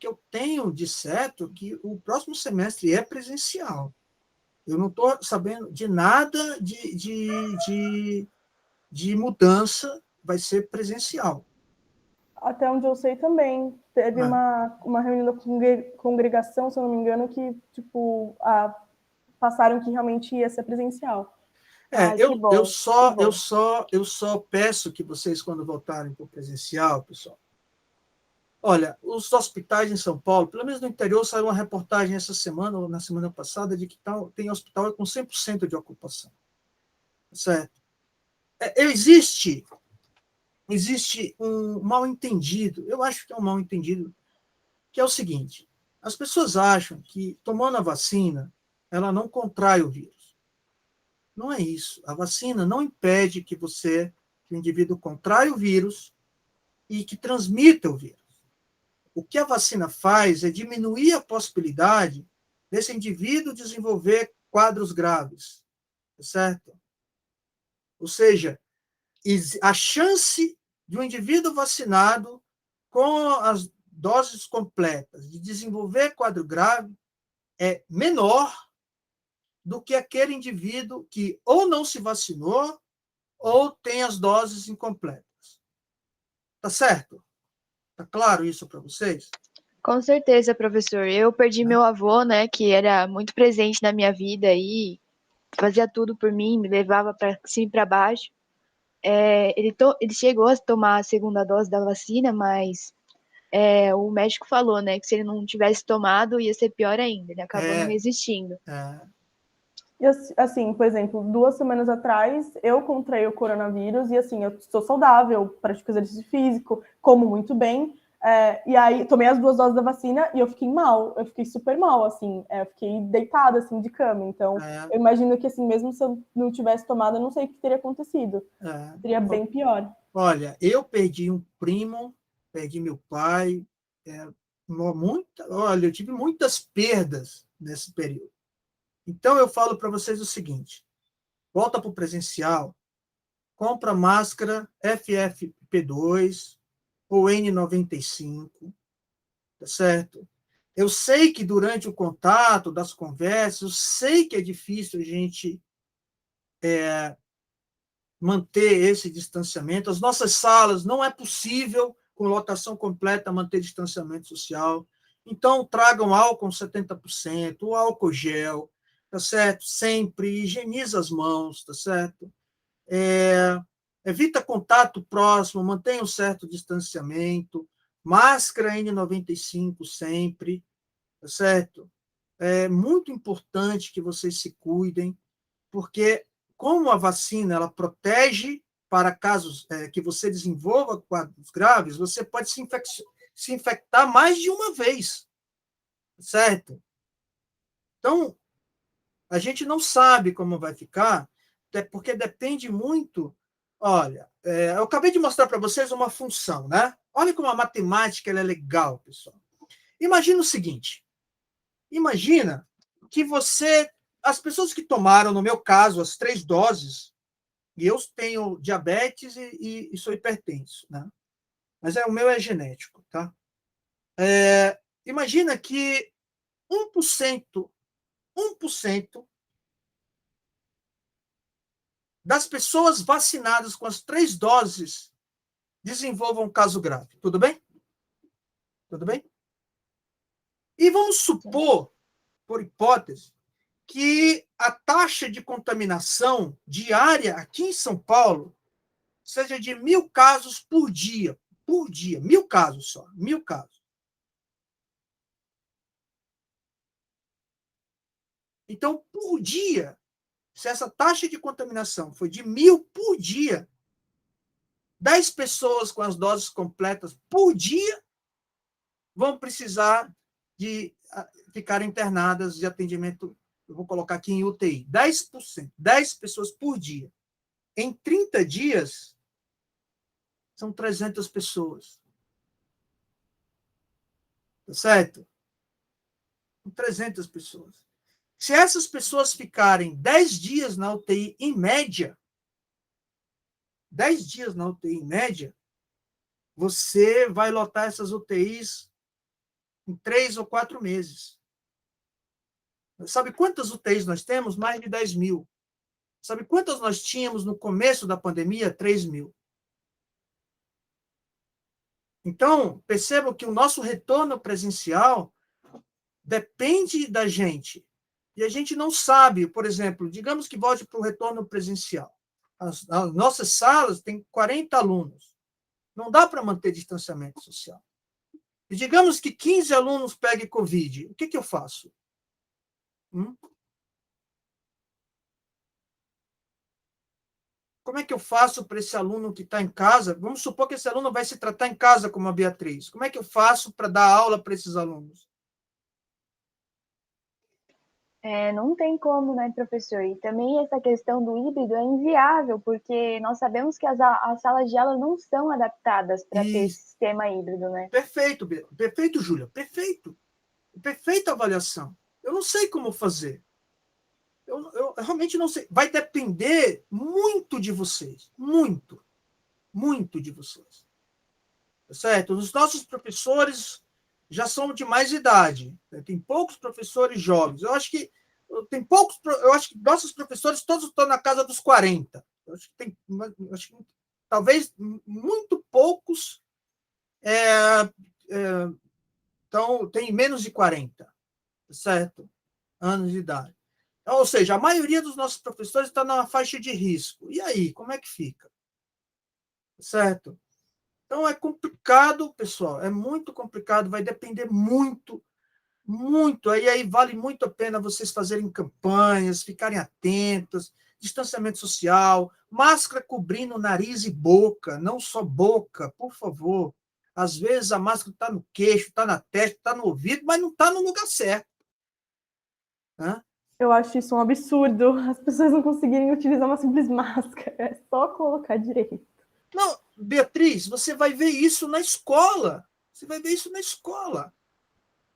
eu tenho de certo é que o próximo semestre é presencial. Eu não estou sabendo de nada de mudança, vai ser presencial. Até onde eu sei também. Teve uma reunião da congregação, se eu não me engano, que, tipo, passaram que realmente ia ser presencial. Ai, que bom, que bom. Eu só peço que vocês, quando voltarem para o presencial, pessoal, olha, os hospitais em São Paulo, pelo menos no interior, saiu uma reportagem essa semana, ou na semana passada, de que tem hospital com 100% de ocupação. Certo? Existe um mal-entendido, eu acho que é um mal-entendido, que é o seguinte: as pessoas acham que tomando a vacina, ela não contrai o vírus. Não é isso. A vacina não impede que o indivíduo contraia o vírus e que transmita o vírus. O que a vacina faz é diminuir a possibilidade desse indivíduo desenvolver quadros graves, certo? Ou seja, a chance de um indivíduo vacinado com as doses completas de desenvolver quadro grave é menor do que aquele indivíduo que ou não se vacinou ou tem as doses incompletas. Tá certo? Tá claro isso para vocês? Com certeza, professor. Eu perdi meu avô, né, que era muito presente na minha vida e fazia tudo por mim, me levava para cima e para baixo. Ele chegou a tomar a segunda dose da vacina, mas o médico falou, né, que se ele não tivesse tomado ia ser pior ainda. Ele acabou não resistindo. E assim, por exemplo, 2 semanas atrás, eu contraí o coronavírus e assim, eu sou saudável, pratico exercício físico, como muito bem, e aí tomei as 2 doses da vacina e eu fiquei mal, eu fiquei super mal, assim, eu fiquei deitada, assim, de cama, então eu imagino que, assim, mesmo se eu não tivesse tomado, eu não sei o que teria acontecido, seria bem pior. Olha, eu perdi um primo, perdi meu pai, olha, eu tive muitas perdas nesse período. Então, eu falo para vocês o seguinte: volta para o presencial, compra máscara FFP2 ou N95, tá certo? Eu sei que durante o contato das conversas, eu sei que é difícil a gente manter esse distanciamento. As nossas salas não é possível, com lotação completa, manter distanciamento social. Então, tragam álcool 70%, o álcool gel, tá certo? Sempre higieniza as mãos, tá certo? Evita contato próximo, mantenha um certo distanciamento, máscara N95 sempre, tá certo? É muito importante que vocês se cuidem, porque como a vacina ela protege para casos que você desenvolva quadros graves, você pode se infectar mais de uma vez, certo? Então, a gente não sabe como vai ficar, até porque depende muito. Olha, eu acabei de mostrar para vocês uma função, né? Olha como a matemática ela é legal, pessoal. Imagina o seguinte: imagina que as pessoas que tomaram, no meu caso, as 3 doses, e eu tenho diabetes e sou hipertenso, né? Mas o meu é genético, tá? Imagina que 1% das pessoas vacinadas com as 3 doses desenvolvam um caso grave. Tudo bem? Tudo bem? E vamos supor, por hipótese, que a taxa de contaminação diária aqui em São Paulo seja de 1.000 casos por dia. Por dia. 1.000 casos só. 1.000 casos. Então, por dia, se essa taxa de contaminação foi de 1.000 por dia, 10 pessoas com as doses completas por dia vão precisar de ficar internadas de atendimento, eu vou colocar aqui em UTI, 10%, 10 pessoas por dia. Em 30 dias, são 300 pessoas. Tá certo? 300 pessoas. Se essas pessoas ficarem 10 dias na UTI em média, 10 dias na UTI em média, você vai lotar essas UTIs em 3 ou 4 meses. Sabe quantas UTIs nós temos? Mais de 10.000. Sabe quantas nós tínhamos no começo da pandemia? 3.000. Então, percebam que o nosso retorno presencial depende da gente. E a gente não sabe, por exemplo, digamos que volte para o retorno presencial. As nossas salas têm 40 alunos. Não dá para manter distanciamento social. E digamos que 15 alunos peguem Covid. O que eu faço? Como é que eu faço para esse aluno que está em casa? Vamos supor que esse aluno vai se tratar em casa como a Beatriz. Como é que eu faço para dar aula para esses alunos? Não tem como, né, professor? E também essa questão do híbrido é inviável, porque nós sabemos que as salas de aula não são adaptadas para ter esse sistema híbrido, né? Perfeito, perfeito, Júlia, perfeito. Perfeita avaliação. Eu não sei como fazer. Eu realmente não sei. Vai depender muito de vocês. Muito. Muito de vocês. Tá certo? Os nossos professores já são de mais idade. Tem poucos professores jovens. Eu acho que nossos professores todos estão na casa dos 40. Talvez muito poucos têm menos de 40, certo? Anos de idade. Ou seja, a maioria dos nossos professores está na faixa de risco. E aí, como é que fica? Certo? Então, é complicado, pessoal, é muito complicado, vai depender muito, muito. Aí vale muito a pena vocês fazerem campanhas, ficarem atentos, distanciamento social, máscara cobrindo nariz e boca, não só boca, por favor. Às vezes a máscara está no queixo, está na testa, está no ouvido, mas não está no lugar certo. Né? Eu acho isso um absurdo, as pessoas não conseguirem utilizar uma simples máscara, é só colocar direito. Não, Beatriz, você vai ver isso na escola. Você vai ver isso na escola.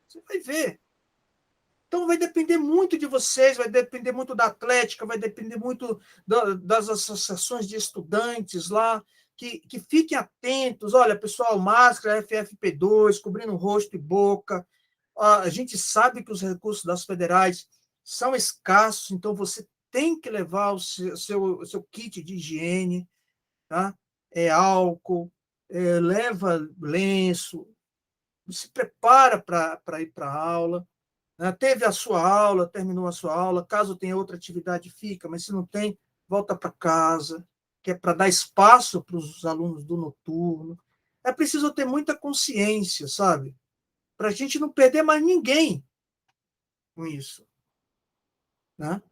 Você vai ver. Então, vai depender muito de vocês, vai depender muito da Atlética, vai depender muito das associações de estudantes lá, que fiquem atentos. Olha, pessoal, máscara, FFP2, cobrindo rosto e boca. A gente sabe que os recursos das federais são escassos, então você tem que levar o seu kit de higiene, tá? Álcool, leva lenço, se prepara para ir para a aula. Né? Teve a sua aula, terminou a sua aula, caso tenha outra atividade, fica, mas se não tem, volta para casa, que é para dar espaço para os alunos do noturno. É preciso ter muita consciência, sabe? Para a gente não perder mais ninguém com isso. Né?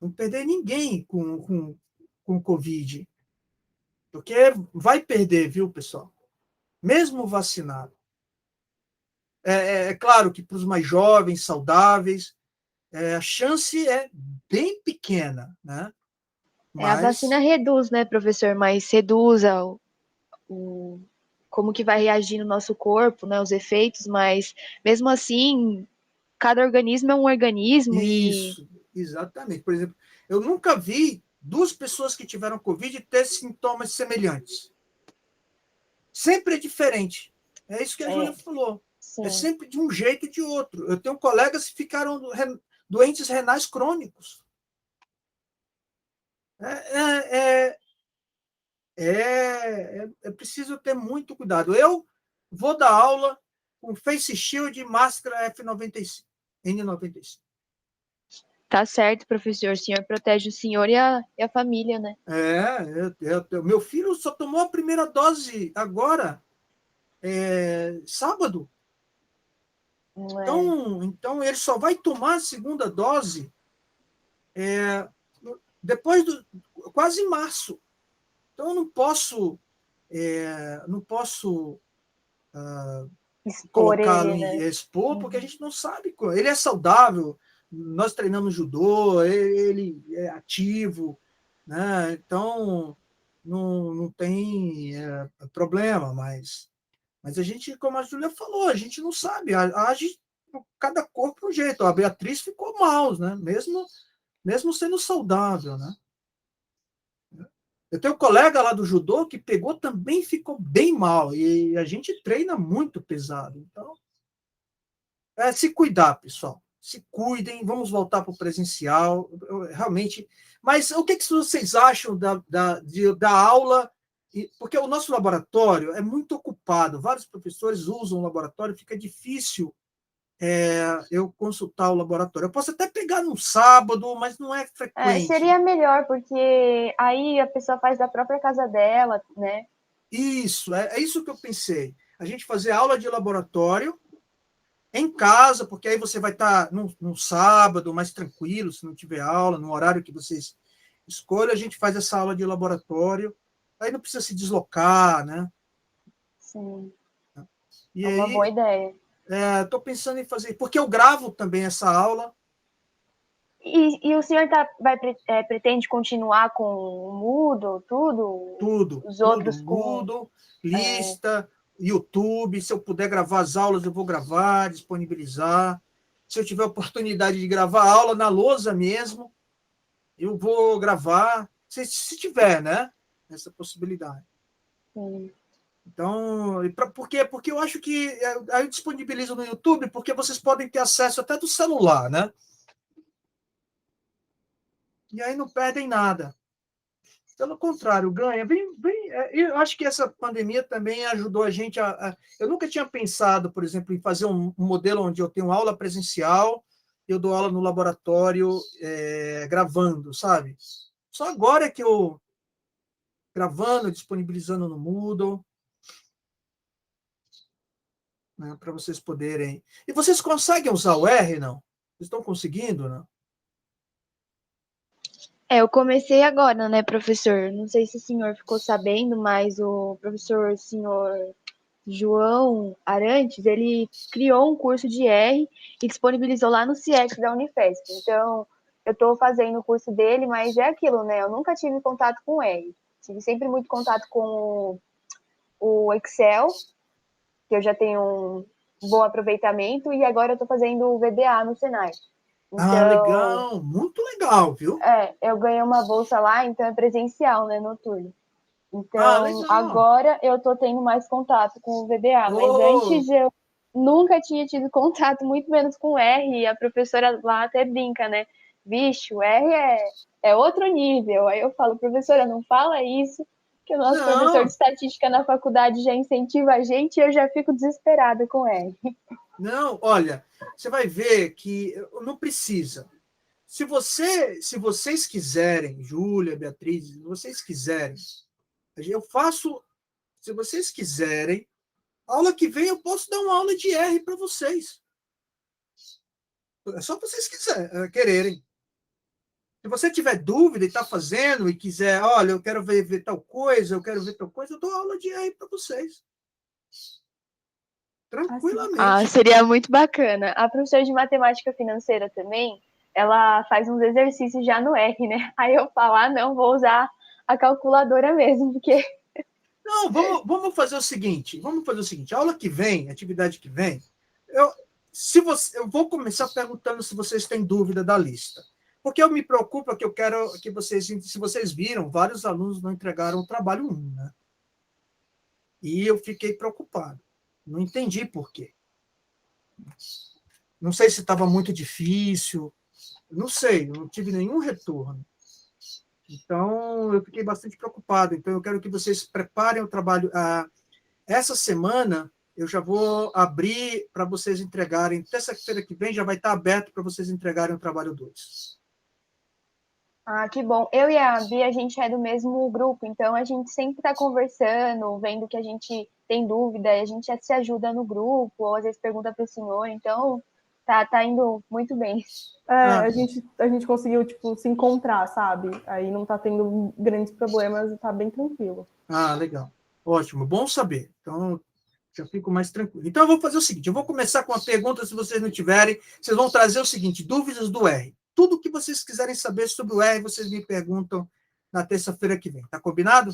Não perder ninguém com o Covid. Porque vai perder, viu, pessoal? Mesmo vacinado. É claro que para os mais jovens, saudáveis, a chance é bem pequena, né? A vacina reduz, né, professor? Mas reduz como que vai reagir no nosso corpo, né, os efeitos, mas mesmo assim, cada organismo é um organismo. Isso, exatamente. Por exemplo, eu nunca vi 2 pessoas que tiveram Covid ter sintomas semelhantes. Sempre é diferente. É isso que a Júlia falou. Sim. É sempre de um jeito e de outro. Eu tenho colegas que ficaram doentes renais crônicos. É, é, é preciso ter muito cuidado. Eu vou dar aula com face shield e máscara N95. Tá certo, professor. O senhor protege o senhor e a família, né? Meu filho só tomou a primeira dose agora, sábado. É. Então, ele só vai tomar a segunda dose depois quase em março. Então, eu não posso Expor colocá-lo ele, em né? expor, porque a gente não sabe. Ele é saudável, nós treinamos judô, ele é ativo, né? Então não tem problema, mas a gente, como a Júlia falou, a gente não sabe, age cada corpo um jeito. A Beatriz ficou mal, né? Mesmo sendo saudável, né? Eu tenho um colega lá do judô que pegou também ficou bem mal, e a gente treina muito pesado. Então, se cuidar, pessoal. Se cuidem, vamos voltar para o presencial, realmente. Mas o que vocês acham da aula? Porque o nosso laboratório é muito ocupado, vários professores usam o laboratório, fica difícil eu consultar o laboratório. Eu posso até pegar num sábado, mas não é frequente. Seria melhor, porque aí a pessoa faz da própria casa dela, né? Isso, é isso que eu pensei. A gente fazer aula de laboratório em casa, porque aí você vai estar num sábado mais tranquilo, se não tiver aula, no horário que vocês escolhem, a gente faz essa aula de laboratório, aí não precisa se deslocar, né? Sim, E é uma boa aí, ideia. estou pensando em fazer, porque eu gravo também essa aula. E o senhor pretende continuar com o Moodle, tudo? Os Tudo, outros com. Moodle, lista, YouTube, se eu puder gravar as aulas, eu vou gravar, disponibilizar. Se eu tiver oportunidade de gravar a aula na lousa mesmo, eu vou gravar, se tiver, né? Essa possibilidade. Sim. Então, por quê? Porque eu acho que aí eu disponibilizo no YouTube, porque vocês podem ter acesso até do celular, né? E aí não perdem nada. Pelo contrário, ganha. Eu acho que essa pandemia também ajudou a gente eu nunca tinha pensado, por exemplo, em fazer um modelo onde eu tenho aula presencial, eu dou aula no laboratório gravando, sabe? Só agora é que eu gravando, disponibilizando no Moodle, né, para vocês poderem. E vocês conseguem usar o R, não? Vocês estão conseguindo, não? Eu comecei agora, né, professor? Não sei se o senhor ficou sabendo, mas o senhor João Arantes, ele criou um curso de R e disponibilizou lá no CIEX da Unifesp. Então, eu estou fazendo o curso dele, mas é aquilo, né? Eu nunca tive contato com R. Tive sempre muito contato com o Excel, que eu já tenho um bom aproveitamento, e agora eu estou fazendo o VBA no Senai. Então, Legal, muito legal, viu? eu ganhei uma bolsa lá, então é presencial, né, noturno. Então, Legal. agora eu tô tendo mais contato com o VBA, mas Oh, antes eu nunca tinha tido contato, muito menos com o R, e a professora lá até brinca, né? Vixe, o R é outro nível. Aí eu falo, professora, não fala isso, que o nosso professor de não, estatística na faculdade já incentiva a gente e eu já fico desesperada com o R. não, olha, você vai ver que não precisa. Se vocês quiserem, Júlia, Beatriz, se vocês quiserem, eu faço, se vocês quiserem, a aula que vem eu posso dar uma aula de R para vocês. É só vocês quererem. Se você tiver dúvida e está fazendo e quiser, olha, eu quero ver tal coisa, eu quero ver tal coisa, eu dou aula de R para vocês. Tranquilamente. Seria muito bacana. A professora de matemática financeira também, ela faz uns exercícios já no R, né? Aí eu falo, não, vou usar a calculadora mesmo, porque. Não, vamos fazer o seguinte. Vamos fazer o seguinte. A aula que vem, a atividade que vem, eu vou começar perguntando se vocês têm dúvida da lista. Porque eu me preocupo que eu quero que vocês, se vocês viram, vários alunos não entregaram o trabalho 1, né? E eu fiquei preocupado. Não entendi por quê. Não sei se estava muito difícil. Não sei, não tive nenhum retorno. Então, eu fiquei bastante preocupado. Então, eu quero que vocês preparem o trabalho. Essa semana, eu já vou abrir para vocês entregarem. Terça-feira que vem já vai estar aberto para vocês entregarem o trabalho 2. Ah, que bom. Eu e a Bia, a gente é do mesmo grupo, então a gente sempre está conversando, vendo que a gente tem dúvida, e a gente se ajuda no grupo, ou às vezes pergunta para o senhor, então tá indo muito bem. A gente conseguiu, tipo, se encontrar, sabe? Aí não tá tendo grandes problemas e tá bem tranquilo. Legal. Ótimo, bom saber. Então, já fico mais tranquilo. Então, eu vou fazer o seguinte, eu vou começar com uma pergunta, se vocês não tiverem, vocês vão trazer o seguinte, dúvidas do R. Tudo que vocês quiserem saber sobre o R, vocês me perguntam na terça-feira que vem. Tá combinado?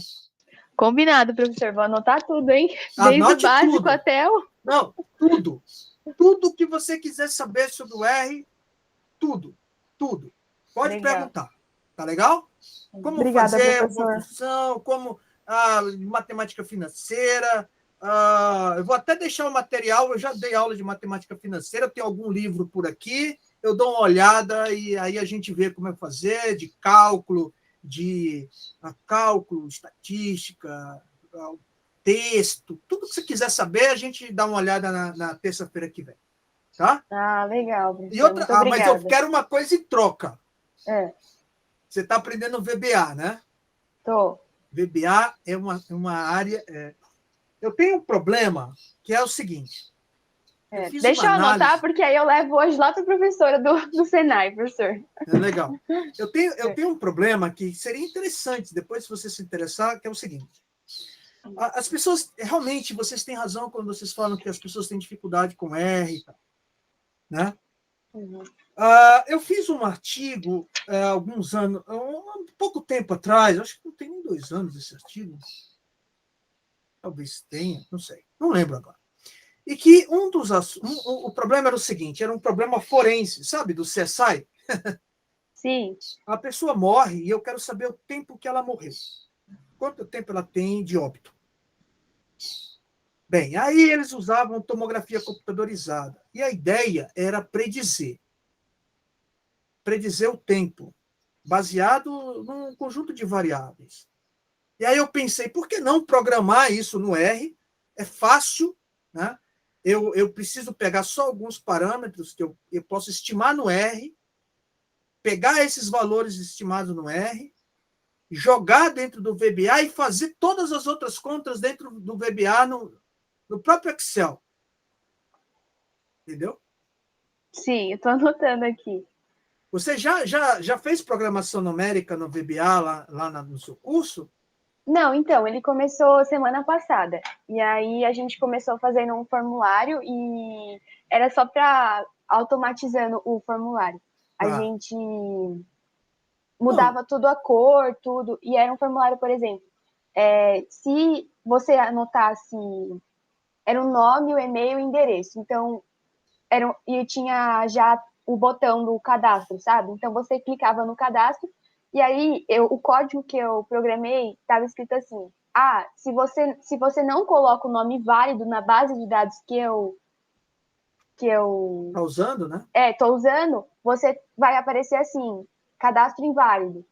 Combinado, professor. Vou anotar tudo, hein? Desde Anote o básico tudo. até o... Não, tudo. Tudo que você quiser saber sobre o R, tudo. Pode Legal. perguntar. Tá legal? Como Obrigada, fazer professor. uma função, como matemática financeira. Eu vou até deixar o material, eu já dei aula de matemática financeira, eu tenho algum livro por aqui, eu dou uma olhada e aí a gente vê como é fazer, de cálculo, estatística, texto, tudo que você quiser saber, a gente dá uma olhada na terça-feira que vem. Tá? Legal, professor. E outra, Muito obrigada. mas eu quero uma coisa em troca. É. Você está aprendendo VBA, né? Tô. VBA é uma área... Eu tenho um problema, que é o seguinte. Deixa eu anotar, porque aí eu levo hoje lá para a professora do Senai, professor. Legal. Eu tenho um problema que seria interessante, depois, se você se interessar, que é o seguinte. As pessoas, realmente, vocês têm razão quando vocês falam que as pessoas têm dificuldade com R e tal. Né? Uhum. Eu fiz um artigo há alguns anos, um pouco tempo atrás, acho que não tem nem 2 anos esse artigo. Talvez tenha, não sei, não lembro agora. E que o problema era o seguinte, era um problema forense, sabe, do CSI? Sim. A pessoa morre e eu quero saber o tempo que ela morreu. Quanto tempo ela tem de óbito. Bem, aí eles usavam tomografia computadorizada. E a ideia era predizer o tempo, baseado num conjunto de variáveis. E aí eu pensei, por que não programar isso no R? É fácil, né? Eu preciso pegar só alguns parâmetros que eu posso estimar no R, pegar esses valores estimados no R, jogar dentro do VBA e fazer todas as outras contas dentro do VBA no próprio Excel. Entendeu? Sim, eu estou anotando aqui. Você já fez programação numérica no VBA lá no seu curso? Não, então, ele começou semana passada. E aí a gente começou fazendo um formulário e era só para automatizando o formulário. A gente mudava tudo a cor, tudo. E era um formulário, por exemplo, se você anotasse, era o nome, o e-mail e o endereço. Então, e tinha já o botão do cadastro, sabe? Então, você clicava no cadastro e aí o código que eu programei estava escrito assim: se você não coloca o nome válido na base de dados que eu Está usando, né? tô usando, você vai aparecer assim, cadastro inválido.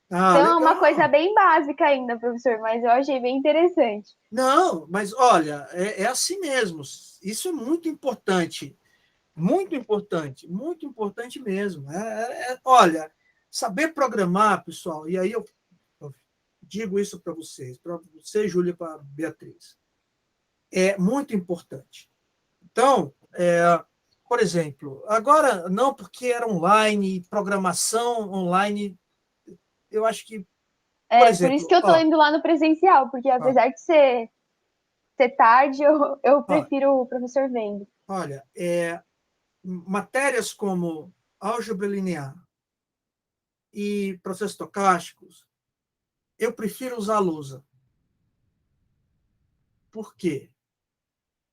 Então, legal. é uma coisa bem básica ainda, professor, mas eu achei bem interessante. Não, mas olha, é assim mesmo. Isso é muito importante. Muito importante mesmo. Olha, saber programar, pessoal, e aí eu digo isso para você, Júlia, para a Beatriz, é muito importante. Então, por exemplo, agora não, porque era online, programação online, eu acho que, por exemplo... Por isso que eu tô indo lá no presencial, porque apesar de ser tarde, eu prefiro o professor vendo. Olha, matérias como álgebra linear e processos estocásticos, eu prefiro usar a lousa. Por quê?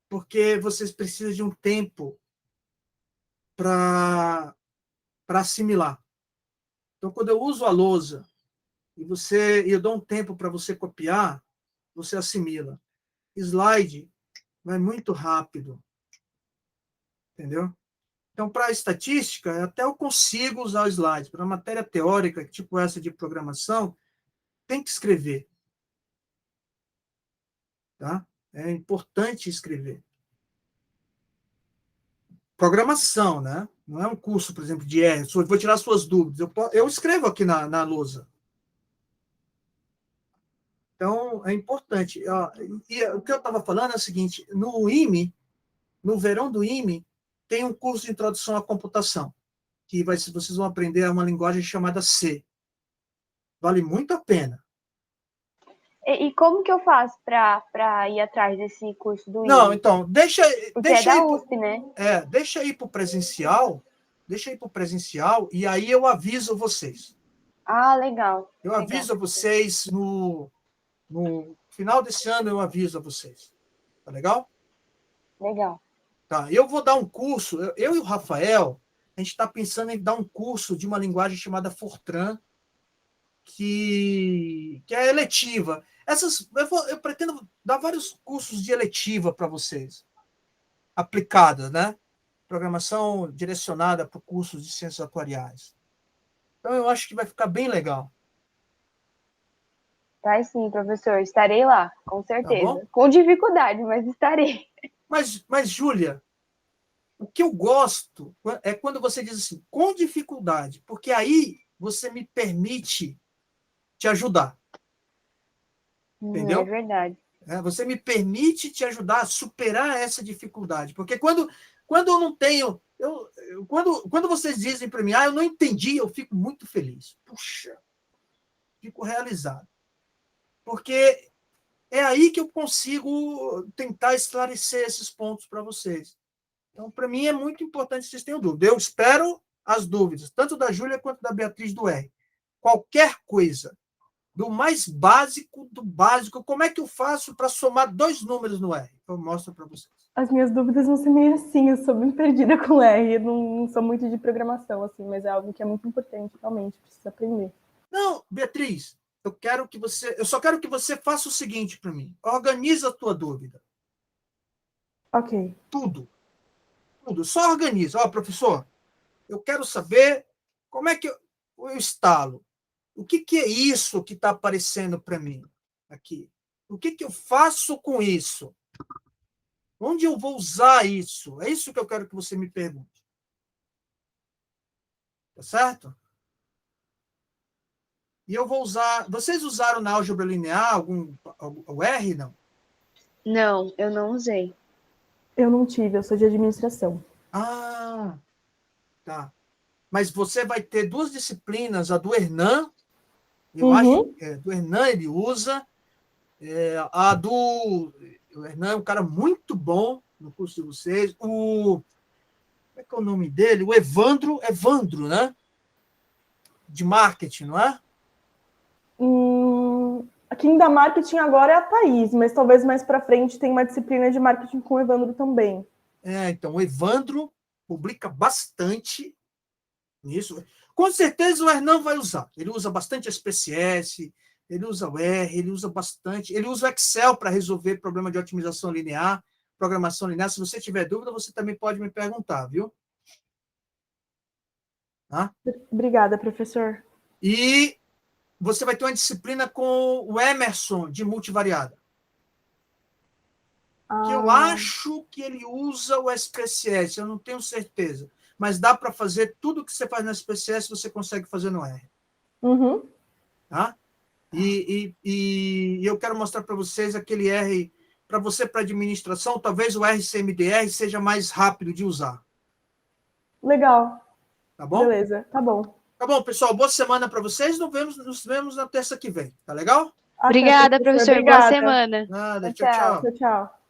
Porque vocês precisam de um tempo para assimilar. Então, quando eu uso a lousa e eu dou um tempo para você copiar, você assimila. Slide vai muito rápido. Entendeu? Então, para a estatística, até eu consigo usar o slide. Para matéria teórica, tipo essa de programação, tem que escrever. Tá? É importante escrever. Programação, né? Não é um curso, por exemplo, de R. Eu vou tirar suas dúvidas. Eu escrevo aqui na lousa. Então, é importante. E o que eu estava falando é o seguinte, no IME, no verão do IME, tem um curso de introdução à computação, que vocês vão aprender uma linguagem chamada C. Vale muito a pena. E como que eu faço para ir atrás desse curso do IME? Não, então, deixa é da USP, né? Deixa ir para o presencial, e aí eu aviso vocês. Ah, legal. Eu aviso a vocês no final desse ano, eu aviso a vocês. Tá legal? Legal. Tá, eu vou dar um curso, eu e o Rafael, a gente está pensando em dar um curso de uma linguagem chamada Fortran, que é eletiva. Eu pretendo dar vários cursos de eletiva para vocês, aplicadas, né? Programação direcionada para cursos de ciências atuariais. Então, eu acho que vai ficar bem legal. Vai sim, professor. Estarei lá, com certeza. Tá, com dificuldade, mas estarei. Mas, Júlia, o que eu gosto é quando você diz assim, com dificuldade, porque aí você me permite te ajudar. Entendeu? É verdade. Você me permite te ajudar a superar essa dificuldade. Porque quando eu não tenho... quando vocês dizem para mim, eu não entendi, eu fico muito feliz. Puxa, fico realizado. Porque é aí que eu consigo tentar esclarecer esses pontos para vocês. Então, para mim, é muito importante que vocês tenham dúvida. Eu espero as dúvidas, tanto da Júlia quanto da Beatriz do R. Qualquer coisa, do mais básico do básico, como é que eu faço para somar 2 números no R? Eu mostro para vocês. As minhas dúvidas vão ser meio assim, eu sou bem perdida com R, eu não sou muito de programação, assim, mas é algo que é muito importante, realmente, precisa aprender. Não, Beatriz, eu só quero que você faça o seguinte para mim. Organiza a tua dúvida. Ok. Tudo. Só organiza. Professor, eu quero saber como é que eu instalo. O que é isso que está aparecendo para mim aqui? O que eu faço com isso? Onde eu vou usar isso? É isso que eu quero que você me pergunte. Tá certo? E eu vou usar... Vocês usaram na álgebra linear o R, não? Não, eu não usei. Eu não tive, eu sou de administração. Ah, tá. Mas você vai ter 2 disciplinas, a do Hernan, eu acho que do Hernan ele usa, o Hernan é um cara muito bom no curso de vocês, como é que é o nome dele? O Evandro, né? De marketing, não é? Quem dá marketing agora é a Thaís, mas talvez mais para frente tenha uma disciplina de marketing com o Evandro também. Então, o Evandro publica bastante nisso. Com certeza o Hernan vai usar. Ele usa bastante SPSS, ele usa o R, ele usa bastante. Ele usa o Excel para resolver problema de otimização linear, programação linear. Se você tiver dúvida, você também pode me perguntar, viu? Tá? Obrigada, professor. E você vai ter uma disciplina com o Emerson, de multivariada. Que eu acho que ele usa o SPSS, eu não tenho certeza. Mas dá para fazer tudo que você faz no SPSS, você consegue fazer no R. Tá? E eu quero mostrar para vocês aquele R, para você, para administração, talvez o RCMDR seja mais rápido de usar. Legal. Tá bom? Beleza, tá bom. Tá bom, pessoal, boa semana para vocês, nos vemos na terça que vem, tá legal? Obrigada, professor. Boa semana. Nada, tchau. Tchau.